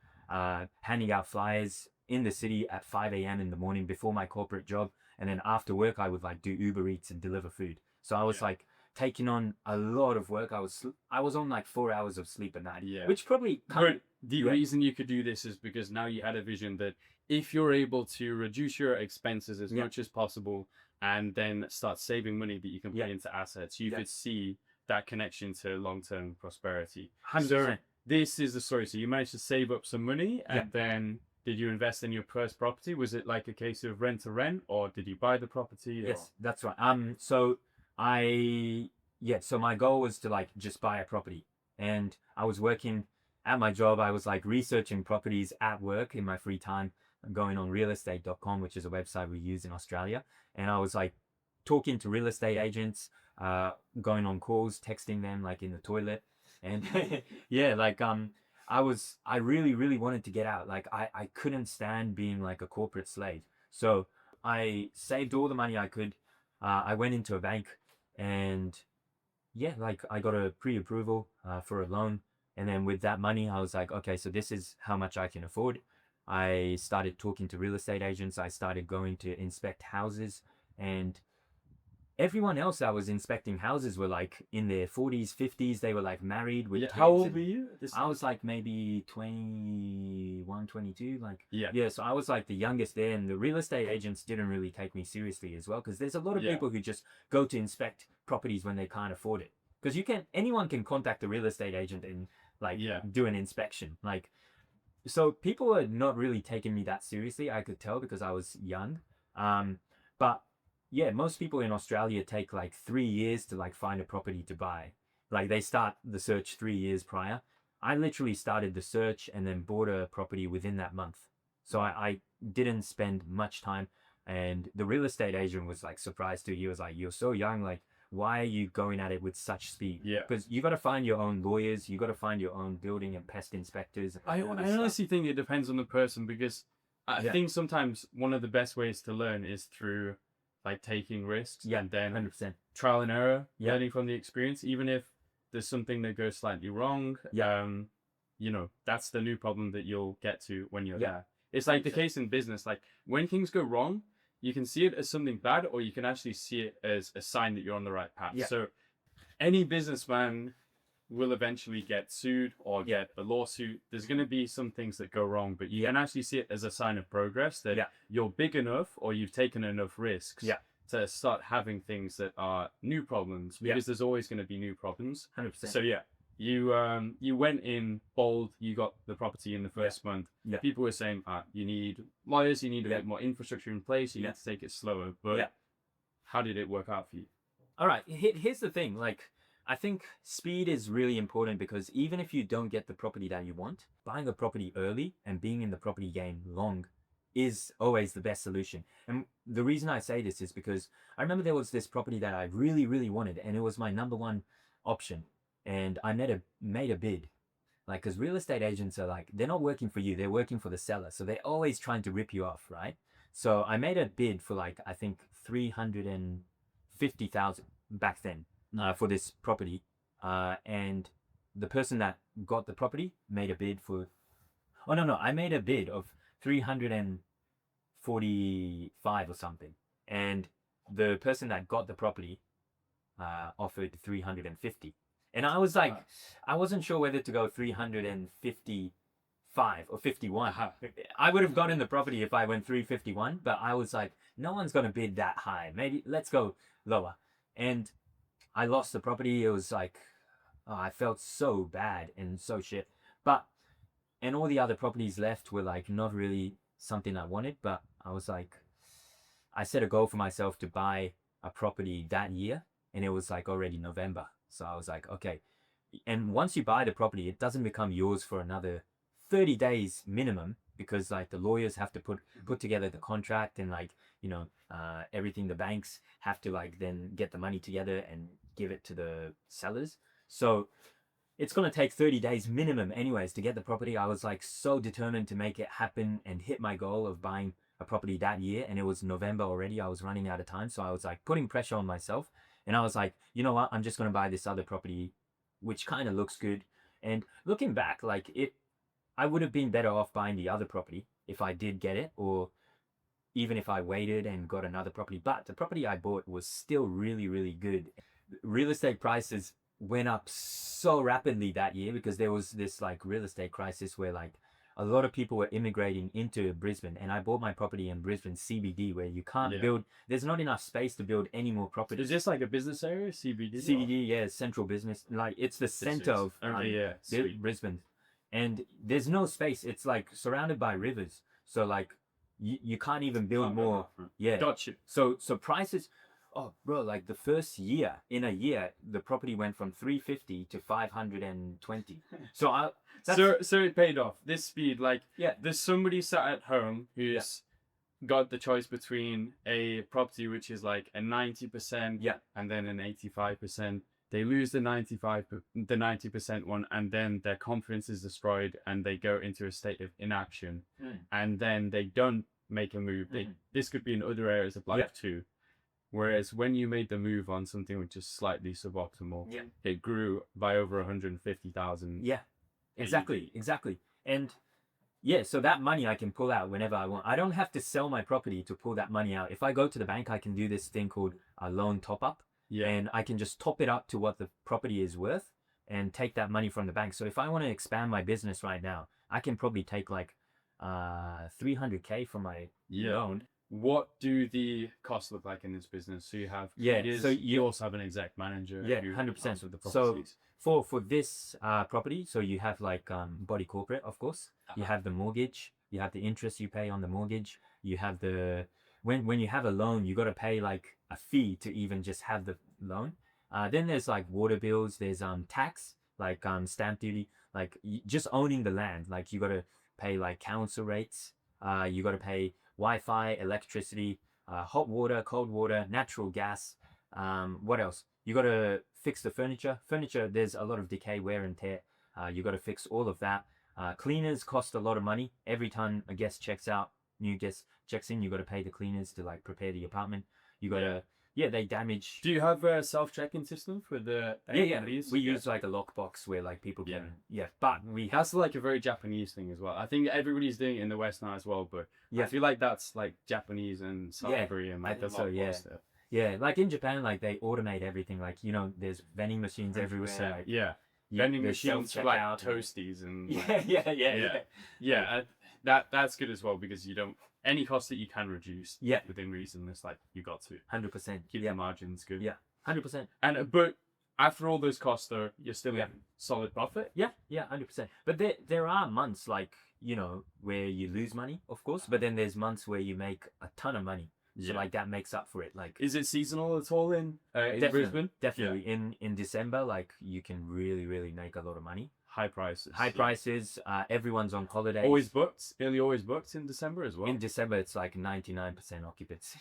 handing out flyers in the city at 5 a.m. in the morning before my corporate job. And then after work, I would like do Uber Eats and deliver food. So I was like taking on a lot of work. I was on like 4 hours of sleep a night, which probably the reason you could do this is because now you had a vision that if you're able to reduce your expenses as much as possible and then start saving money that you can put into assets, you could see that connection to long-term prosperity. 100%. So this is the story. So you managed to save up some money, and then did you invest in your first property? Was it like a case of rent to rent, or did you buy the property? Yes, that's right. So so my goal was to like just buy a property, and I was working at my job. I was like researching properties at work in my free time, going on realestate.com, which is a website we use in Australia. And I was like talking to real estate agents, going on calls, texting them like in the toilet. And I really, really wanted to get out. Like I couldn't stand being like a corporate slave. So I saved all the money I could. I went into a bank, and I got a pre-approval for a loan. And then with that money, I was like, okay, so this is how much I can afford. I started talking to real estate agents. I started going to inspect houses, and everyone else that was inspecting houses were like in their 40s, 50s. They were like married with kids. How old were you? I was like maybe 21, 22. Like, Yeah. yeah. So I was like the youngest there, and the real estate agents didn't really take me seriously as well. Because there's a lot of people who just go to inspect properties when they can't afford it. Because anyone can contact a real estate agent and like do an inspection. Like, so people were not really taking me that seriously. I could tell because I was young. But yeah, most people in Australia take like 3 years to like find a property to buy. Like they start the search 3 years prior. I literally started the search and then bought a property within that month. So I didn't spend much time. And the real estate agent was like surprised too. He was like, "You're so young. Like, why are you going at it with such speed?" Yeah. Because you got to find your own lawyers. You got to find your own building and pest inspectors. I honestly think it depends on the person, because I think sometimes one of the best ways to learn is through like taking risks and then 100%. trial and error, learning from the experience, even if there's something that goes slightly wrong. You know, that's the new problem that you'll get to when you're there. It's like the case in business. Like when things go wrong, you can see it as something bad, or you can actually see it as a sign that you're on the right path. So any businessman will eventually get sued or get a lawsuit. There's going to be some things that go wrong, but you can actually see it as a sign of progress that you're big enough or you've taken enough risks to start having things that are new problems, because there's always going to be new problems. 100%. So you went in bold, you got the property in the first month. People were saying, you need lawyers, you need a bit more infrastructure in place, you need to take it slower. But how did it work out for you? All right, here's the thing. Like, I think speed is really important, because even if you don't get the property that you want, buying a property early and being in the property game long is always the best solution. And the reason I say this is because I remember there was this property that I really, really wanted, and it was my number one option. And I made a bid. Like, because real estate agents are like, they're not working for you, they're working for the seller. So they're always trying to rip you off, right? So I made a bid for like, I think 350,000 back then for this property. And the person that got the property made a bid for, I made a bid of 345 or something. And the person that got the property offered 350. And I was like, I wasn't sure whether to go 355 or 51. I would have gotten the property if I went 351, but I was like, no one's going to bid that high. Maybe let's go lower. And I lost the property. It was like, I felt so bad and so shit. And all the other properties left were like not really something I wanted, but I was like, I set a goal for myself to buy a property that year, and it was like already November. So I was like, okay. And once you buy the property, it doesn't become yours for another 30 days minimum, because like the lawyers have to put together the contract, and like, everything. The banks have to like then get the money together and give it to the sellers. So it's going to take 30 days minimum anyways to get the property. I was like so determined to make it happen and hit my goal of buying a property that year. And it was November already. I was running out of time. So I was like putting pressure on myself. And I was like, you know what? I'm just going to buy this other property, which kind of looks good. And looking back, like I would have been better off buying the other property if I did get it, or even if I waited and got another property. But the property I bought was still really, really good. Real estate prices went up so rapidly that year because there was this like real estate crisis where like a lot of people were immigrating into Brisbane, and I bought my property in Brisbane CBD, where you can't build. There's not enough space to build any more properties. Is this like a business area, CBD? CBD, yeah, central business. Like it's the center of Brisbane, and there's no space. It's like surrounded by rivers, so like you can't even build more. Yeah, Gotcha. So prices. Oh, bro, like the first year, in a year, the property went from 350 to 520. So so it paid off. This speed, like, there's somebody sat at home who's got the choice between a property which is like a 90% and then an 85%. They lose the 90% one, and then their confidence is destroyed, and they go into a state of inaction, and then they don't make a move. This could be in other areas of life too. Whereas when you made the move on something which is slightly suboptimal, it grew by over 150,000. Yeah, exactly. And Yeah, so that money I can pull out whenever I want. I don't have to sell my property to pull that money out. If I go to the bank, I can do this thing called a loan top up, Yeah. and I can just top it up to what the property is worth and take that money from the bank. So if I want to expand my business right now, I can probably take like 300K from my loan. What do the costs look like in this business? So you have Yeah, creators, so you also have an exec manager. Yeah, who 100%. helps with the So properties. for this property, so you have like body corporate, of course. You have the mortgage, you have the interest you pay on the mortgage, you have the when you have a loan, you got to pay like a fee to even just have the loan. Then there's like water bills, there's tax, like stamp duty, like just owning the land, like you got to pay like council rates, you got to pay Wi-Fi, electricity, hot water, cold water, natural gas. What else? You got to fix the furniture. Furniture, there's a lot of decay, wear and tear. You got to fix all of that. Cleaners cost a lot of money. Every time a guest checks out, new guest checks in, you got to pay the cleaners to like prepare the apartment. You got to, they damage. Do you have a self-check-in system for the Airbnbs? We use like a lockbox where like people can, but we have That's like a very Japanese thing as well. I think everybody's doing it in the West now as well, but I feel like that's like Japanese and South Korean. Like, I think so, yeah. Like in Japan, like they automate everything. Like, there's vending machines everywhere. Like, vending there's machines for like self-checkout and- toasties and yeah. that's good as well because you don't any cost that you can reduce within reason. It's like you got to 100%. keep the margins good. 100%. And but after all those costs, though, you're still in solid profit. 100%. But there are months like where you lose money, of course. But then there's months where you make a ton of money. So like that makes up for it. Like, is it seasonal at all in Brisbane? Definitely. In December, like you can really make a lot of money. High prices. Everyone's on holidays. Always booked. Nearly always booked in December as well. In December, it's like 99% occupancy.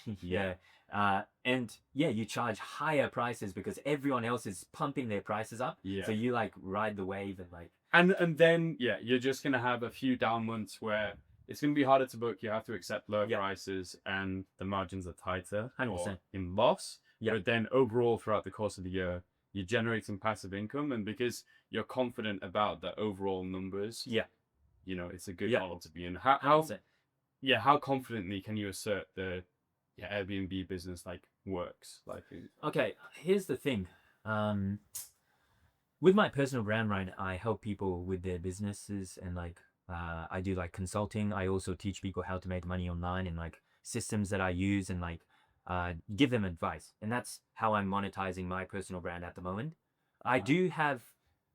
And you charge higher prices because everyone else is pumping their prices up. So you like ride the wave and like. And then you're just gonna have a few down months where it's gonna be harder to book. You have to accept lower prices and the margins are tighter. 100%. In loss. But then overall throughout the course of the year, you're generating passive income, and because you're confident about the overall numbers, it's a good model to be in. How confidently can you assert the Airbnb business like works? Like, okay, here's the thing. With my personal brand, right, I help people with their businesses and like I do like consulting. I also teach people how to make money online and like systems that I use and like give them advice. And that's how I'm monetizing my personal brand at the moment. I do have,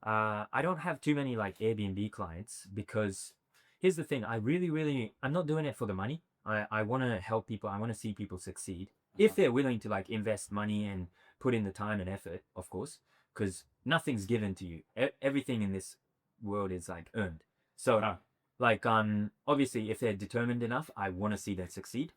I don't have too many like Airbnb clients because here's the thing. I'm not doing it for the money. I want to help people. I want to see people succeed if they're willing to like invest money and put in the time and effort, of course, because nothing's given to you. Everything in this world is like earned. So like, obviously if they're determined enough, I want to see them succeed.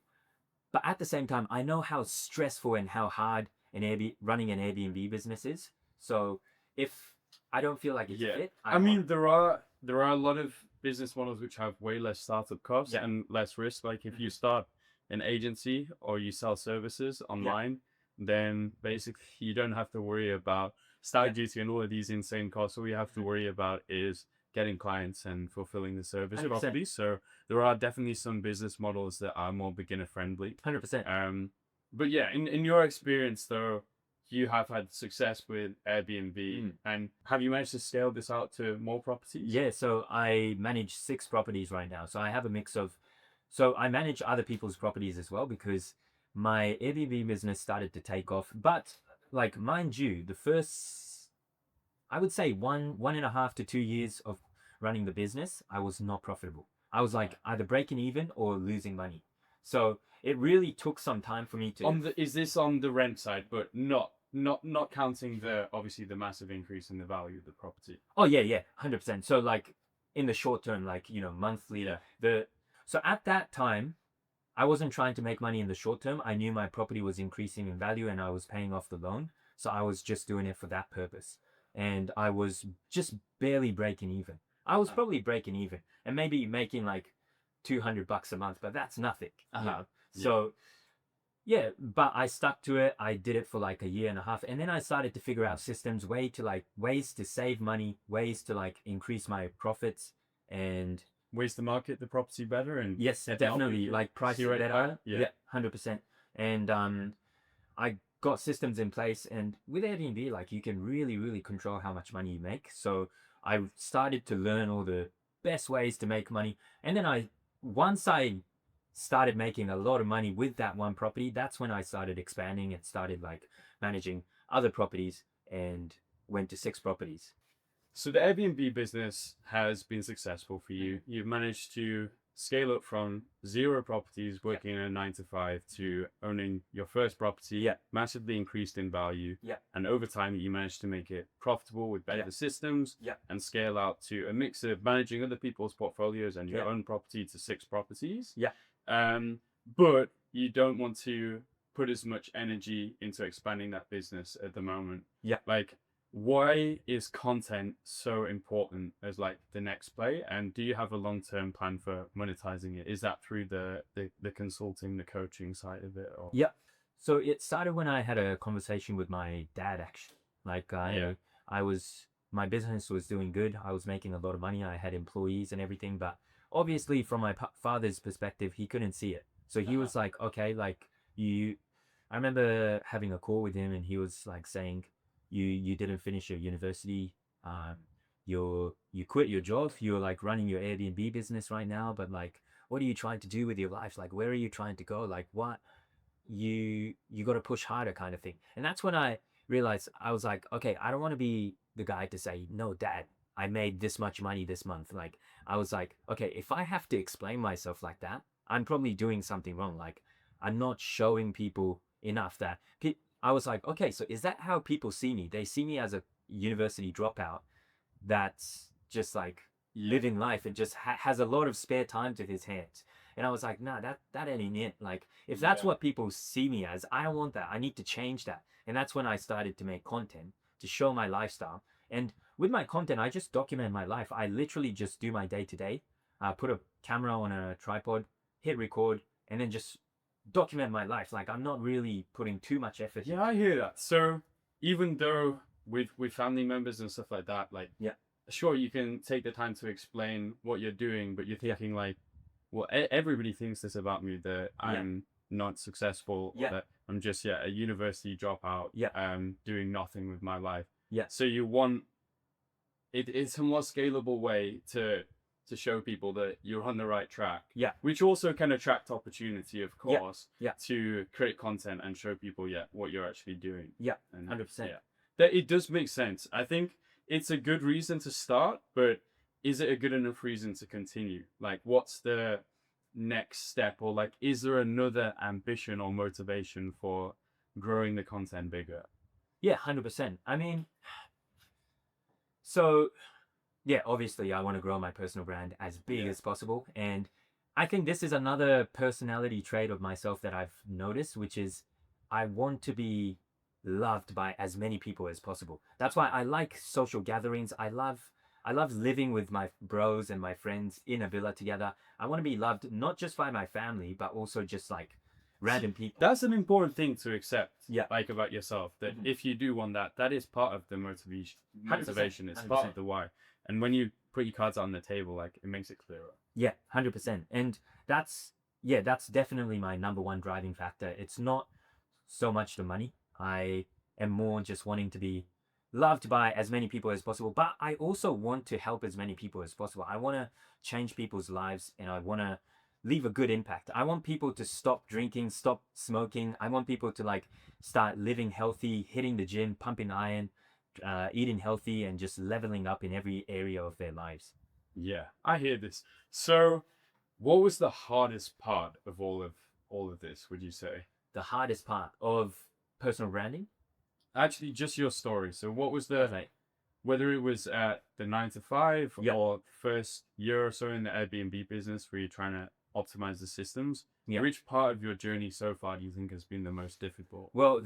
But at the same time, I know how stressful and how hard running an Airbnb business is. So if I don't feel like it's fit, I mean, there are a lot of business models which have way less startup costs and less risk. Like if you start an agency or you sell services online, then basically you don't have to worry about stamp duty and all of these insane costs. All you have to worry about is getting clients and fulfilling the service 100%. properly. So there are definitely some business models that are more beginner friendly. 100%. But in your experience though, you have had success with Airbnb, and have you managed to scale this out to more properties? Yeah, so I manage 6 properties right now. So I have a mix of, so I manage other people's properties as well because my Airbnb business started to take off. But like, mind you, the first, I would say 1.5 to 2 years of running the business, I was not profitable. I was like either breaking even or losing money. So it really took some time for me to. Is this on the rent side, but not counting obviously the massive increase in the value of the property? Oh yeah, 100%. So like in the short term, like monthly, so at that time, I wasn't trying to make money in the short term. I knew my property was increasing in value and I was paying off the loan, so I was just doing it for that purpose. And I was just barely breaking even. I was probably breaking even and maybe making like $200 a month, but that's nothing. So but I stuck to it. I did it for like 1.5 years, and then I started to figure out systems, ways to save money, ways to like increase my profits, and ways to market the property better and Yes, set it up definitely. with Like price your it better. higher? Yeah, 100%. And I got systems in place, and with Airbnb, like you can really, really control how much money you make. So I started to learn all the best ways to make money. And then once I started making a lot of money with that one property, that's when I started expanding and started like managing other properties and went to 6 properties. So the Airbnb business has been successful for you. You've managed to scale up from 0 properties working in a 9 to 5 to owning your first property, Yeah. massively increased in value. Yeah. And over time, you managed to make it profitable with better systems Yeah. and scale out to a mix of managing other people's portfolios and your own property to 6 properties. Yeah. But you don't want to put as much energy into expanding that business at the moment. Yeah. Like, why is content so important as like the next play, and do you have a long-term plan for monetizing it? Is that through the consulting, the coaching side of it, or Yeah. So it started when I had a conversation with my dad, actually. Like, my business was doing good. I was making a lot of money. I had employees and everything, but obviously from my father's perspective, he couldn't see it. So he was like, okay, like I remember having a call with him, and he was like saying, you didn't finish your university. You quit your job. You're like running your Airbnb business right now, but like, what are you trying to do with your life? Like, where are you trying to go? Like, what you got to push harder, kind of thing. And that's when I realized, I was like, okay, I don't want to be the guy to say, no, dad, I made this much money this month. Like, I was like, okay, if I have to explain myself like that, I'm probably doing something wrong. Like, I'm not showing people enough that I was like, okay, so is that how people see me? They see me as a university dropout that's just like living life and just has a lot of spare time to his hands. And I was like, nah, that ain't it. Like, if that's what people see me as, I don't want that. I need to change that. And that's when I started to make content to show my lifestyle. And with my content, I just document my life. I literally just do my day to day, put a camera on a tripod, hit record, and then just document my life. Like, I'm not really putting too much effort. Yeah, I hear that. So even though with family members and stuff like that, like, yeah, sure, you can take the time to explain what you're doing, but you're thinking like, well, everybody thinks this about me, that I'm not successful, or that I'm just a university dropout, doing nothing with my life. So you want it's a more scalable way to show people that you're on the right track. Which also can attract opportunity, of course, to create content and show people what you're actually doing. And 100%. That it does make sense. I think it's a good reason to start, but is it a good enough reason to continue? Like, what's the next step, or like, is there another ambition or motivation for growing the content bigger? 100%. I mean, so obviously I want to grow my personal brand as big as possible. And I think this is another personality trait of myself that I've noticed, which is I want to be loved by as many people as possible. That's why I like social gatherings. I love living with my bros and my friends in a villa together. I want to be loved not just by my family, but also just like random people. That's an important thing to accept, like, about yourself, that if you do want that is part of the motivation. 100%. It's part of the why. And when you put your cards on the table, like, it makes it clearer. 100%. And that's definitely my number one driving factor. It's not so much the money. I am more just wanting to be loved by as many people as possible, but I also want to help as many people as possible. I want to change people's lives, and I want to leave a good impact. I want people to stop drinking, stop smoking. I want people to like start living healthy, hitting the gym, pumping iron, eating healthy, and just leveling up in every area of their lives. Yeah, I hear this. So what was the hardest part of all of this, would you say? The hardest part of personal branding? Actually, just your story. So what was the whether it was at the 9 to 5 or first year or so in the Airbnb business where you're trying to optimize the systems, which part of your journey so far do you think has been the most difficult? Well,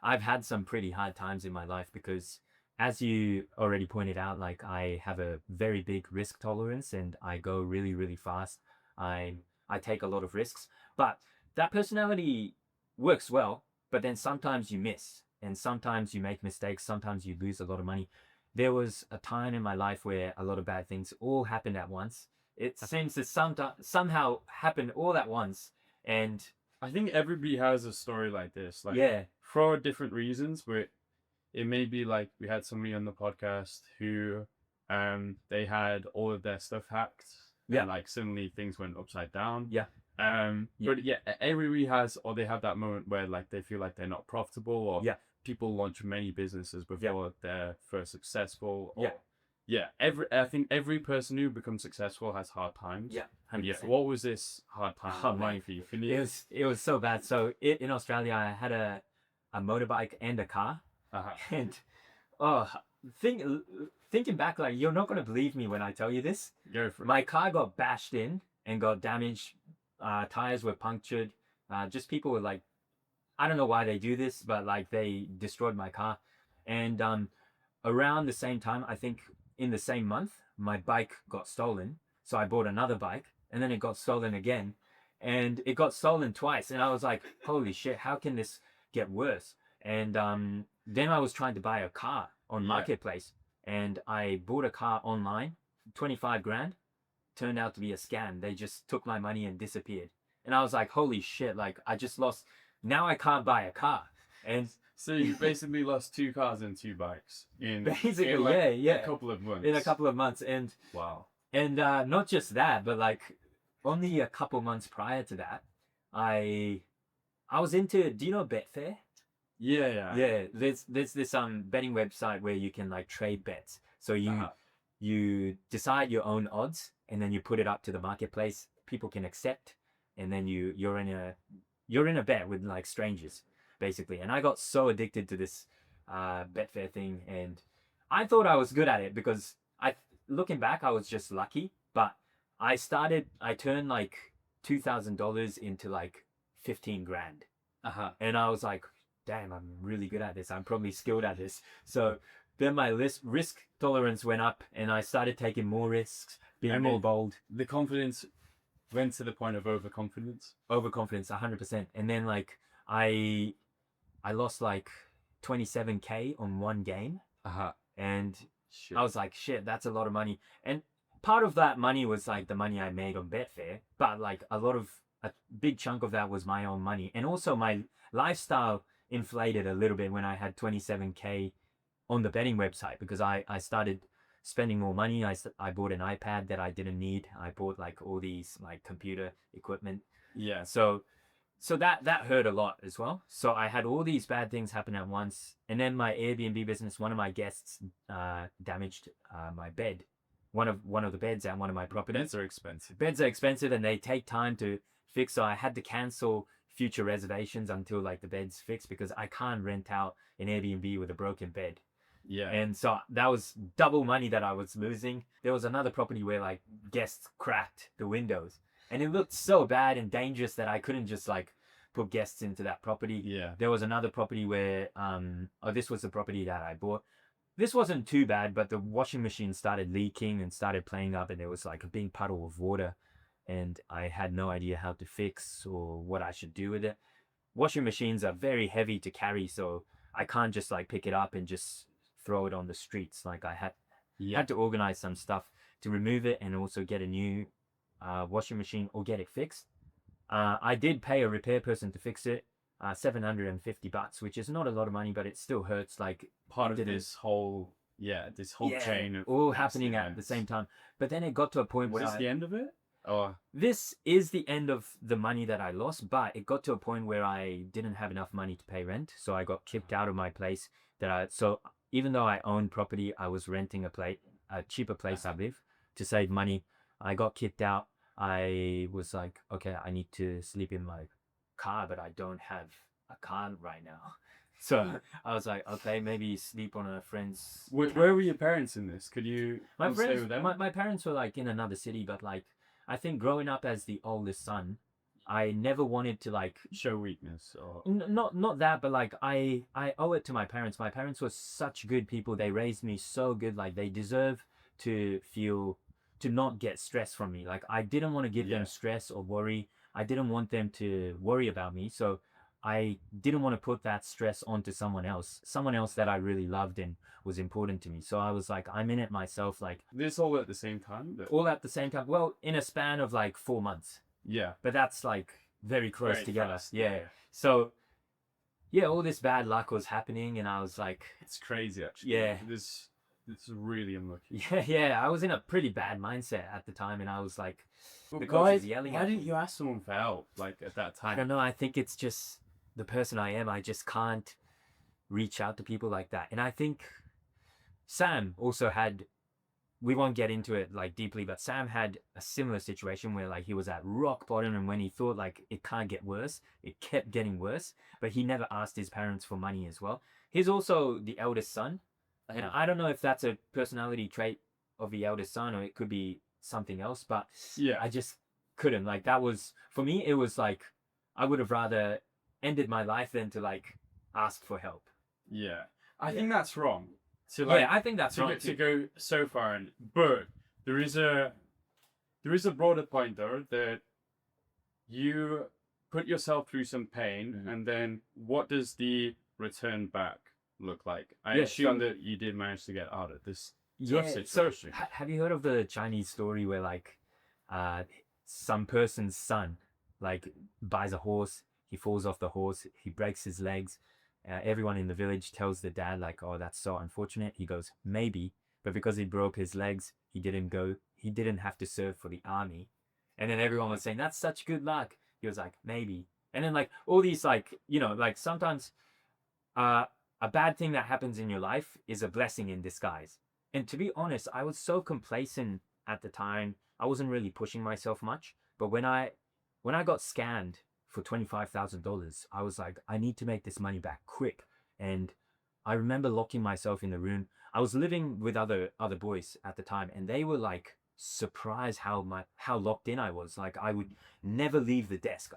I've had some pretty hard times in my life because, as you already pointed out, like, I have a very big risk tolerance and I go really, really fast. I take a lot of risks, but that personality works well, but then sometimes you miss, and sometimes you make mistakes, sometimes you lose a lot of money. There was a time in my life where a lot of bad things all happened at once, it seems to somehow happen all at once. And I think everybody has a story like this, like yeah, for different reasons. But it may be like we had somebody on the podcast who, they had all of their stuff hacked, Yeah. and like suddenly things went upside down. Yeah. But yeah, everybody has, or they have that moment where like they feel like they're not profitable, or Yeah. people launch many businesses before they're first successful. Or, Yeah. yeah. I think every person who becomes successful has hard times. Yeah, Yeah. 100%. What was this hard time Oh, like man. for you? Can you? It was so bad. So in Australia, I had a motorbike and a car, Uh-huh. and oh, think thinking back, like you're not gonna believe me when I tell you this. Go for it. My car got bashed in and got damaged. Tires were punctured. Just people were like, I don't know why they do this, but like they destroyed my car. And around the same time, I think in the same month, my bike got stolen. So I bought another bike, and then it got stolen again, and it got stolen twice. And I was like, holy shit, how can this get worse? And then I was trying to buy a car on Marketplace, and I bought a car online, 25 grand. Turned out to be a scam. They just took my money and disappeared. And I was like, holy shit, like I just lost. Now I can't buy a car. And So you basically lost 2 cars and 2 bikes in basically, in like yeah, a couple of months. in a couple of months. And Wow. not just that, but like only a couple months prior to that, I was into, do you know Betfair? Yeah. Yeah, there's this betting website where you can like trade bets. So you decide your own odds, and then you put it up to the marketplace. People can accept, and then you're in a bet with like strangers, basically. And I got so addicted to this Betfair thing, and I thought I was good at it because looking back, I was just lucky. But I turned like $2,000 into like 15 grand. And I was like, damn, I'm really good at this. I'm probably skilled at this. So then my risk tolerance went up, and I started taking more risks, being more bold. The confidence went to the point of overconfidence. Overconfidence, 100%. And then like I lost like 27K on one game. And Shit. I was like, shit, that's a lot of money. And part of that money was like the money I made on Betfair, but like a big chunk of that was my own money. And also my lifestyle inflated a little bit when I had 27K on the betting website, because I started spending more money. I bought an iPad that I didn't need. I bought like all these like computer equipment. Yeah. So that hurt a lot as well. So I had all these bad things happen at once. And then my Airbnb business, one of my guests damaged my bed. One of the beds at one of my properties. Beds are expensive. Beds are expensive, and they take time to fix. So I had to cancel future reservations until like the bed's fixed, because I can't rent out an Airbnb with a broken bed. Yeah. And so that was double money that I was losing. There was another property where like guests cracked the windows, and it looked so bad and dangerous that I couldn't just like put guests into that property. Yeah. There was another property where this was the property that I bought. This wasn't too bad, but the washing machine started leaking and started playing up, and there was like a big puddle of water, and I had no idea how to fix or what I should do with it. Washing machines are very heavy to carry, so I can't just like pick it up and just throw it on the streets. Like I had to organize some stuff to remove it, and also get a new washing machine or get it fixed. I did pay a repair person to fix it, $750, which is not a lot of money, but it still hurts. Like Part of this whole chain of all happening at the same time. But then it got to a point Was where this the end of it? Or this is the end of the money that I lost, but it got to a point where I didn't have enough money to pay rent, so I got kicked out of my place. So even though I owned property, I was renting a cheaper place I live to save money. I got kicked out. I was like, okay, I need to sleep in my car, but I don't have a car right now. So I was like, okay, maybe sleep on a friend's. where were your parents in this? Could you stay with them? My parents were like in another city, but like I think growing up as the oldest son, I never wanted to like show weakness or not that, but like I owe it to my parents. My parents were such good people. They raised me so good. Like they deserve to not get stress from me. Like I didn't want to give them stress or worry. I didn't want them to worry about me. So I didn't want to put that stress onto someone else that I really loved and was important to me. So I was like, I'm in it myself, like This all at the same time. all at the same time. Well, in a span of like 4 months, Yeah. but that's like very close Very together. fast, Yeah. yeah. So yeah, all this bad luck was happening, and I was like, It's crazy, actually. Yeah. This is really unlucky. yeah, I was in a pretty bad mindset at the time, and I was like, the coach Why, was yelling why at didn't me. you ask someone for help, like, at that I time? don't know. I think it's just the person I am. I just can't reach out to people like that. And I think Sam also had, we won't get into it like deeply, but Sam had a similar situation where like he was at rock bottom, and when he thought like it can't get worse, it kept getting worse, but he never asked his parents for money as well. He's also the eldest son. And I don't know if that's a personality trait of the eldest son or it could be something else, but Yeah. I just couldn't. Like that was, for me, it was like, I would have rather ended my life than to like ask for help. Yeah. I Yeah. think that's wrong. To like Yeah, I think that's to, wrong go, to too. go so far, but there is a broader point though, that you put yourself through some pain, and then what does the return back look like? I Yeah, assume so- that you did manage to get out of this Yeah, tough so situation. have you heard of the Chinese story where like some person's son like buys a horse, he falls off the horse, he breaks his legs, everyone in the village tells the dad like, oh, that's so unfortunate. He goes, maybe, but because he broke his legs, he didn't have to serve for the army. And then everyone was saying, that's such good luck. He was like, maybe. And then like all these like, you know, like sometimes a bad thing that happens in your life is a blessing in disguise. And to be honest, I was so complacent at the time. I wasn't really pushing myself much. But when I got scammed for $25,000, I was like, I need to make this money back quick. And I remember locking myself in the room. I was living with other boys at the time, and they were like surprised how locked in I was. Like I would never leave the desk.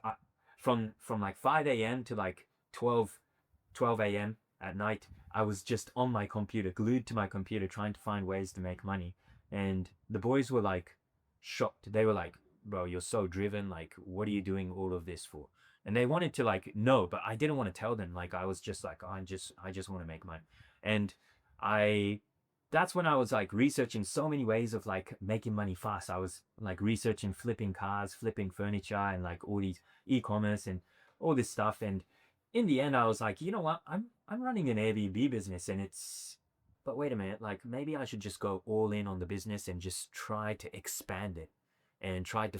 From like 5 a.m. to like 12 a.m. at night, I was just on my computer, glued to my computer, trying to find ways to make money. And the boys were like shocked. They were like, bro, you're so driven. Like, what are you doing all of this for? And they wanted to like know, but I didn't want to tell them. Like, I was just like, oh, I just want to make money. And that's when I was like researching so many ways of like making money fast. I was like researching flipping cars, flipping furniture, and like all these e-commerce and all this stuff. And in the end, I was like, you know what? I'm running an Airbnb business, and but wait a minute, like maybe I should just go all in on the business and just try to expand it and try to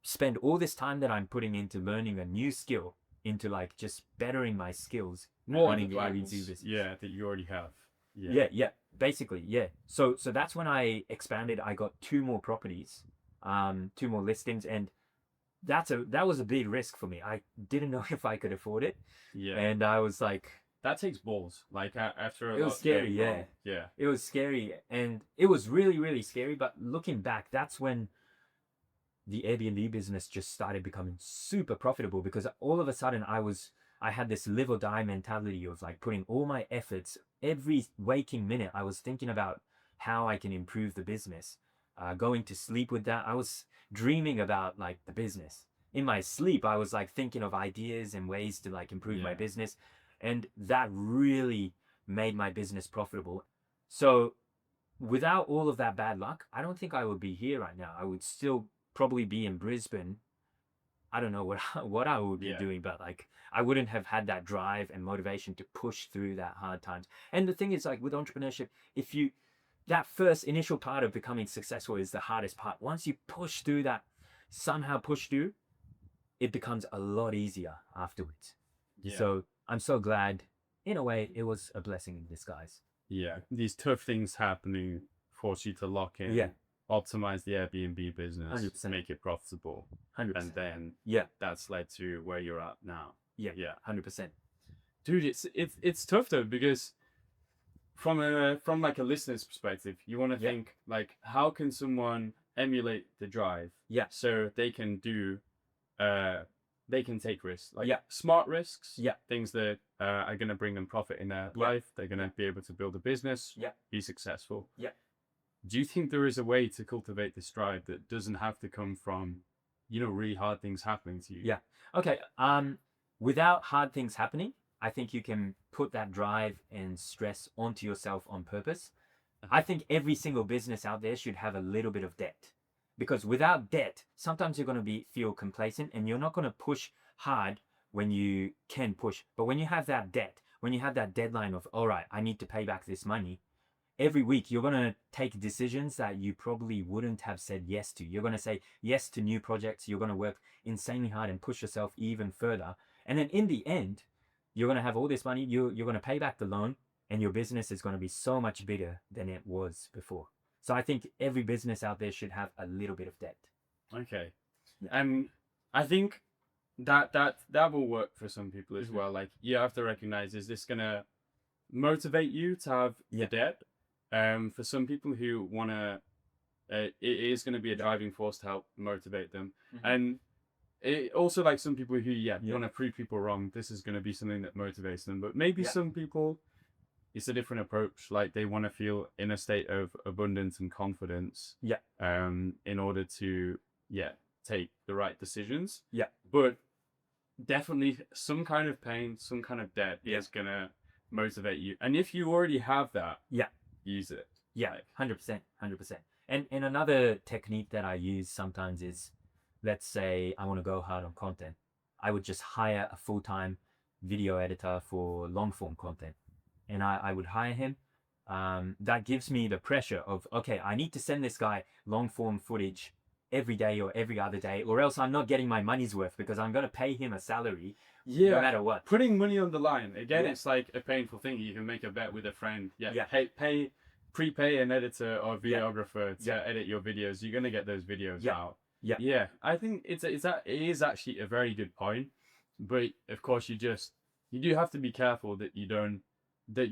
spend all this time that I'm putting into learning a new skill into like just bettering my skills running the Airbnb business. Yeah, that you already have. Yeah, basically, yeah. So that's when I expanded. I got 2 more properties, 2 more listings, and that was a big risk for me. I didn't know if I could afford it, Yeah. and I was like, That takes balls. Like after a it was lot scary, going yeah. wrong. Yeah. It was scary, and it was really, really scary. But looking back, that's when the Airbnb business just started becoming super profitable, because all of a sudden I had this live or die mentality of like putting all my efforts, every waking minute I was thinking about how I can improve the business. Going to sleep with that, I was dreaming about like the business. In my sleep, I was like thinking of ideas and ways to like improve my Yeah. business. And that really made my business profitable. So without all of that bad luck, I don't think I would be here right now. I would still probably be in Brisbane. I don't know what I would be Yeah. doing, but like I wouldn't have had that drive and motivation to push through that hard times. And the thing is, like with entrepreneurship, that first initial part of becoming successful is the hardest part. Once you somehow push through, it becomes a lot easier afterwards. Yeah. So I'm so glad. In a way, it was a blessing in disguise. Yeah. These tough things happening force you to lock in. Yeah. Optimize the Airbnb business, 100%. make it profitable, 100%. and then Yeah, that's led to where you're at now. yeah, Yeah. 100%. Dude, it's tough though, because from like a listener's perspective, you want to Yeah. think like, how can someone emulate the drive? Yeah. So they can they can take risks, like Yeah. smart risks. Yeah. Things that are going to bring them profit in their Yeah. life. They're going to be able to build a business. Yeah. Be successful. Yeah. Do you think there is a way to cultivate this drive that doesn't have to come from, really hard things happening to you? Yeah. Okay. without hard things happening, I think you can put that drive and stress onto yourself on purpose. I think every single business out there should have a little bit of debt, because without debt, sometimes you're going to feel complacent and you're not going to push hard when you can push. But when you have that debt, when you have that deadline of, all right, I need to pay back this money, every week you're going to take decisions that you probably wouldn't have said yes to. You're going to say yes to new projects. You're going to work insanely hard and push yourself even further. And then in the end, you're going to have all this money. You're going to pay back the loan, and your business is going to be so much bigger than it was before. So I think every business out there should have a little bit of debt. Okay. And I think that will work for some people as well. Like, you have to recognize, is this gonna motivate you to have the debt? For some people who wanna, it is gonna be a driving force to help motivate them. And it also, like, some people who wanna prove people wrong, this is gonna be something that motivates them. But maybe some people, it's a different approach. Like, they want to feel in a state of abundance and confidence. In order to take the right decisions. But definitely some kind of pain, some kind of debt is gonna motivate you. And if you already have that, use it. 100%. And another technique that I use sometimes is, let's say I want to go hard on content. I would just hire a full-time video editor for long-form content. And I would hire him. That gives me the pressure of, okay, I need to send this guy long-form footage every day or every other day, or else I'm not getting my money's worth, because I'm going to pay him a salary no matter what. Putting money on the line. Again, it's like a painful thing. You can make a bet with a friend. Prepay an editor or videographer to edit your videos. You're going to get those videos out. I think it is actually a very good point. But of course, you do have to be careful that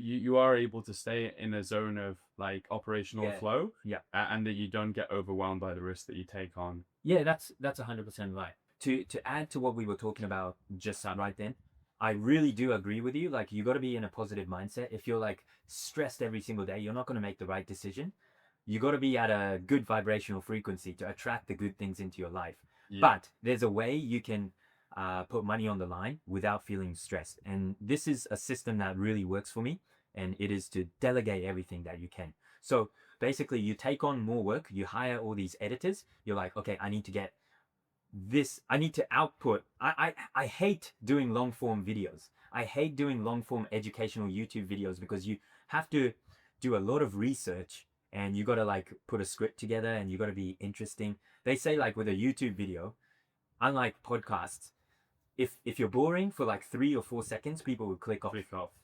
you are able to stay in a zone of, like, operational flow, and that you don't get overwhelmed by the risk that you take on. That's 100% right. To add to what we were talking about just right then, I really do agree with you. Like, you got to be in a positive mindset. If you're, like, stressed every single day, you're not going to make the right decision. You got to be at a good vibrational frequency to attract the good things into your life. But there's a way you can put money on the line without feeling stressed. And this is a system that really works for me. And it is to delegate everything that you can. So basically, you take on more work, you hire all these editors. You're like, okay, I need to get this, I need to output. I hate doing long form videos. I hate doing long form educational YouTube videos, because you have to do a lot of research, and you got to, like, put a script together, and you got to be interesting. They say, like, with a YouTube video, unlike podcasts, if you're boring for like 3 or 4 seconds, people will click off.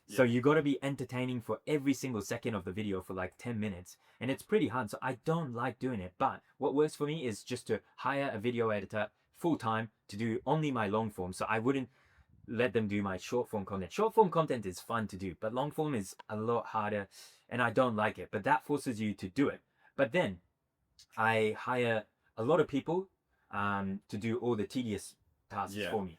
So you got to be entertaining for every single second of the video for like 10 minutes. And it's pretty hard. So I don't like doing it. But what works for me is just to hire a video editor full time to do only my long form. So I wouldn't let them do my short form content. Short form content is fun to do, but long form is a lot harder, and I don't like it. But that forces you to do it. But then I hire a lot of people to do all the tedious tasks for me.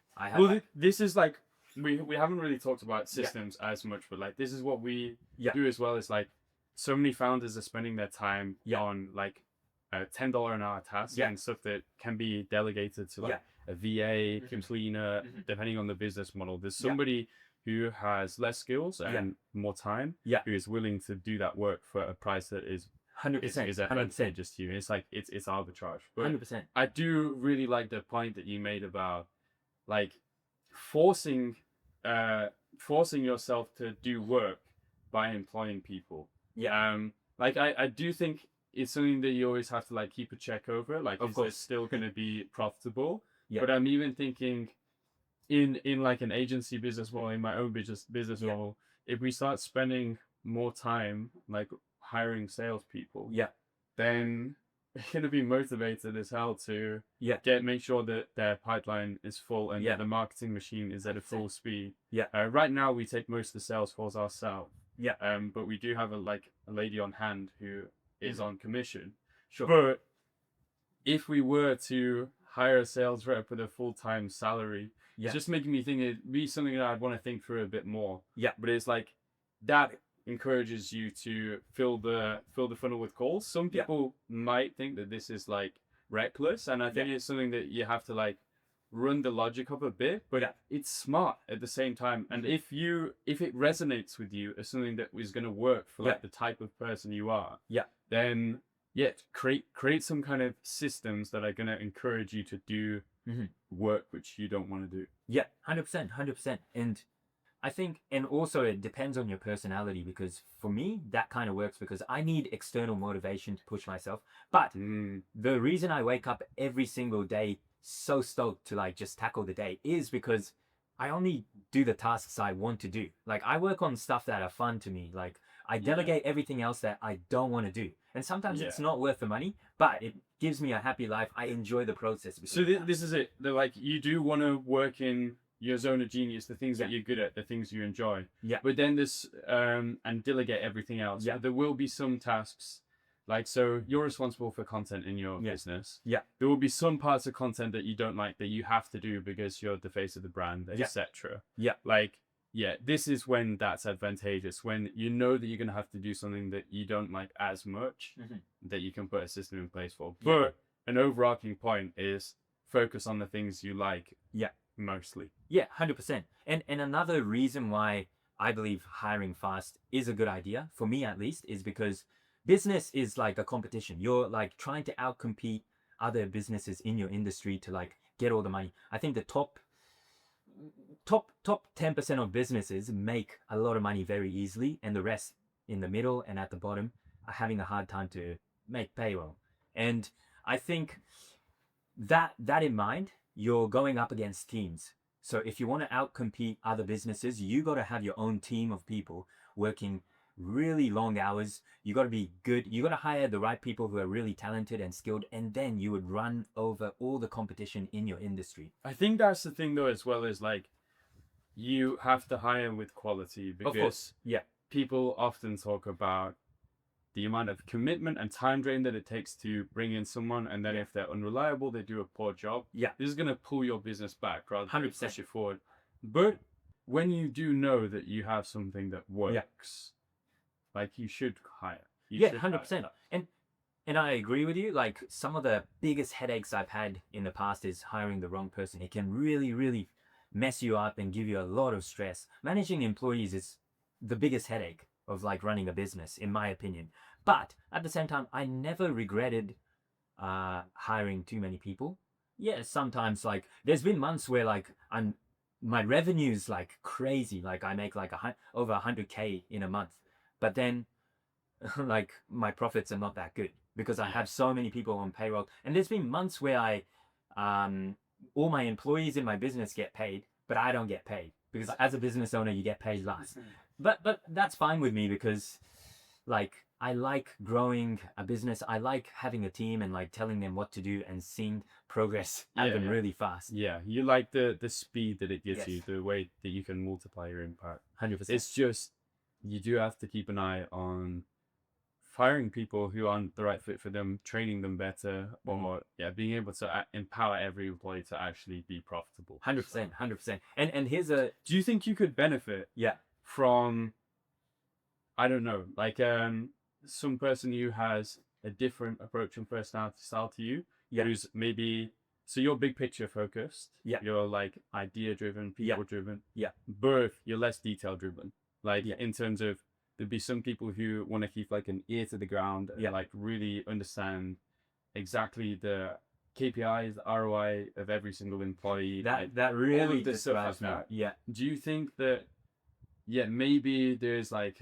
This is like, we haven't really talked about systems as much, but, like, this is what we do as well. Is, like, so many founders are spending their time on, like, $10 an hour tasks and stuff that can be delegated to, like, a VA, cleaner, depending on the business model. There's somebody who has less skills and more time who is willing to do that work for a price that is 100%. Is advantageous to you. It's like, it's arbitrage. But 100%. I do really like the point that you made about, like, forcing yourself to do work by employing people. Like, I do think it's something that you always have to, like, keep a check over. Like, is this still going to be profitable? But I'm even thinking in like an agency business model, in my own business model, if we start spending more time, like, hiring salespeople, then they're gonna be motivated as hell to make sure that their pipeline is full and that the marketing machine is at a full speed. Right now we take most of the sales calls ourselves. But we do have a lady on hand who is on commission. But if we were to hire a sales rep with a full-time salary, it's just making me think it'd be something that I'd want to think through a bit more. But it's like, that encourages you to fill the funnel with calls. Some people might think that this is, like, reckless, and I think it's something that you have to, like, run the logic up a bit, but Yeah. it's smart at the same time. And if it resonates with you as something that is going to work for like the type of person you are, then create some kind of systems that are going to encourage you to do work which you don't want to do. Yeah, 100%, 100%. And I think, and also it depends on your personality, because for me, that kind of works because I need external motivation to push myself. But the reason I wake up every single day so stoked to like just tackle the day is because I only do the tasks I want to do. Like I work on stuff that are fun to me. Like I delegate everything else that I don't want to do. And sometimes it's not worth the money, but it gives me a happy life. I enjoy the process. So this is it. They're like, you do want to work in your zone of genius, the things that you're good at, the things you enjoy. Yeah. But then this, and delegate everything else. Yeah. There will be some tasks, like, so you're responsible for content in your business. Yeah. There will be some parts of content that you don't like that you have to do because you're the face of the brand, etc. Yeah. Like, this is when that's advantageous, when you know that you're going to have to do something that you don't like as much, that you can put a system in place for. But an overarching point is focus on the things you like. Yeah. Mostly. Yeah, 100%. And another reason why I believe hiring fast is a good idea, for me at least, is because business is like a competition. You're like trying to outcompete other businesses in your industry to like get all the money. I think the top 10% of businesses make a lot of money very easily, and the rest in the middle and at the bottom are having a hard time to make payroll. And I think that in mind, you're going up against teams. So if you want to outcompete other businesses, you got to have your own team of people working really long hours. You got to be good. You got to hire the right people who are really talented and skilled, and then you would run over all the competition in your industry. I think that's the thing though, as well, as like you have to hire with quality, because of course, people often talk about the amount of commitment and time drain that it takes to bring in someone, and then if they're unreliable, they do a poor job. This is going to pull your business back rather than 100%. push you forward. But when you do know that you have something that works, like you should hire. 100%. And I agree with you. Like some of the biggest headaches I've had in the past is hiring the wrong person. It can really, really mess you up and give you a lot of stress. Managing employees is the biggest headache of like running a business, in my opinion. But at the same time, I never regretted hiring too many people. Yeah, sometimes like there's been months where like my revenue's like crazy. Like I make like over 100K in a month, but then like my profits are not that good because I have so many people on payroll. And there's been months where all my employees in my business get paid, but I don't get paid because as a business owner, you get paid last. But that's fine with me because like I like growing a business. I like having a team and like telling them what to do and seeing progress happen really fast. Yeah, you like the speed that it gives you, the way that you can multiply your impact. 100%. It's just, you do have to keep an eye on firing people who aren't the right fit for them, training them better, or being able to empower every employee to actually be profitable. 100%, 100%. And here's a... Do you think you could benefit from, I don't know, like some person who has a different approach and personality style to you, who's maybe, so you're big picture focused, you're like idea driven, people driven, but you're less detail driven, like in terms of, there'd be some people who want to keep like an ear to the ground and like really understand exactly the KPIs, the ROI of every single employee. That really describes me. Do you think that maybe there's like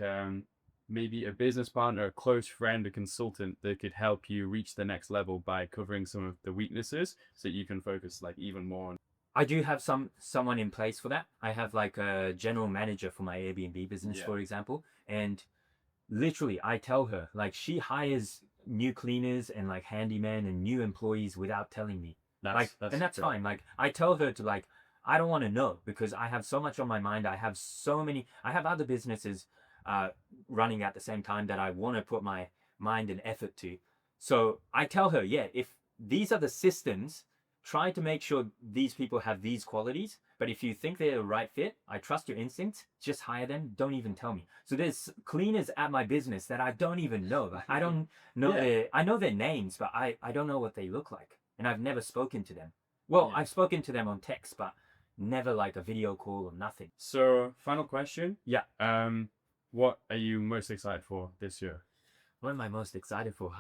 maybe a business partner, a close friend, a consultant that could help you reach the next level by covering some of the weaknesses so that you can focus like even more on... I do have someone in place for that. I have like a general manager for my Airbnb business, for example, and literally I tell her, like, she hires new cleaners and like handyman and new employees without telling me. That's fine. Like I tell her to like, I don't want to know because I have so much on my mind. I have other businesses running at the same time that I want to put my mind and effort to. So I tell her, if these are the systems, try to make sure these people have these qualities. But if you think they're the right fit, I trust your instincts, just hire them. Don't even tell me. So there's cleaners at my business that I don't even know. I don't know I know their names, but I don't know what they look like. And I've never spoken to them. Well, Yeah. I've spoken to them on text, but never like a video call or nothing. So, final question. Yeah. What are you most excited for this year? What am I most excited for?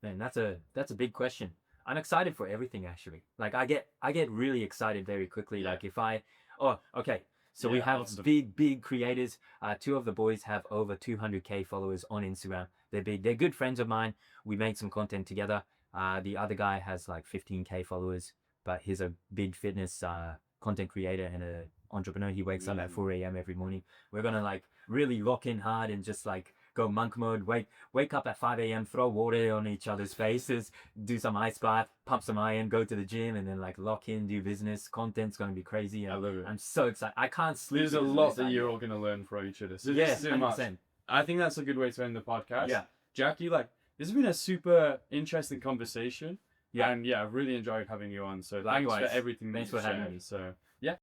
Man, that's a big question. I'm excited for everything actually. Like I get really excited very quickly. Yeah. Like if I oh okay. So we Yeah, have awesome. big creators. Two of the boys have over 200K followers on Instagram. They're big. They're good friends of mine. We make some content together. The other guy has like 15K followers, but he's a big fitness content creator and a entrepreneur. He wakes up at 4 a.m. every morning. We're gonna like really lock in hard and just like go monk mode. Wake up at 5 a.m. Throw water on each other's faces. Do some ice bath. Pump some iron. Go to the gym and then like lock in. Do business. Content's gonna be crazy. I love it. I'm so excited. I can't sleep. There's a because of lot this that idea. you're all gonna learn from each other. So Yeah, this is so much. 100%. I think that's a good way to end the podcast. Yeah. Jacky, like this has been a super interesting conversation. Yeah. And yeah, I've really enjoyed having you on. So thanks Likewise. for everything. Thanks that you for having shared. me. So yeah.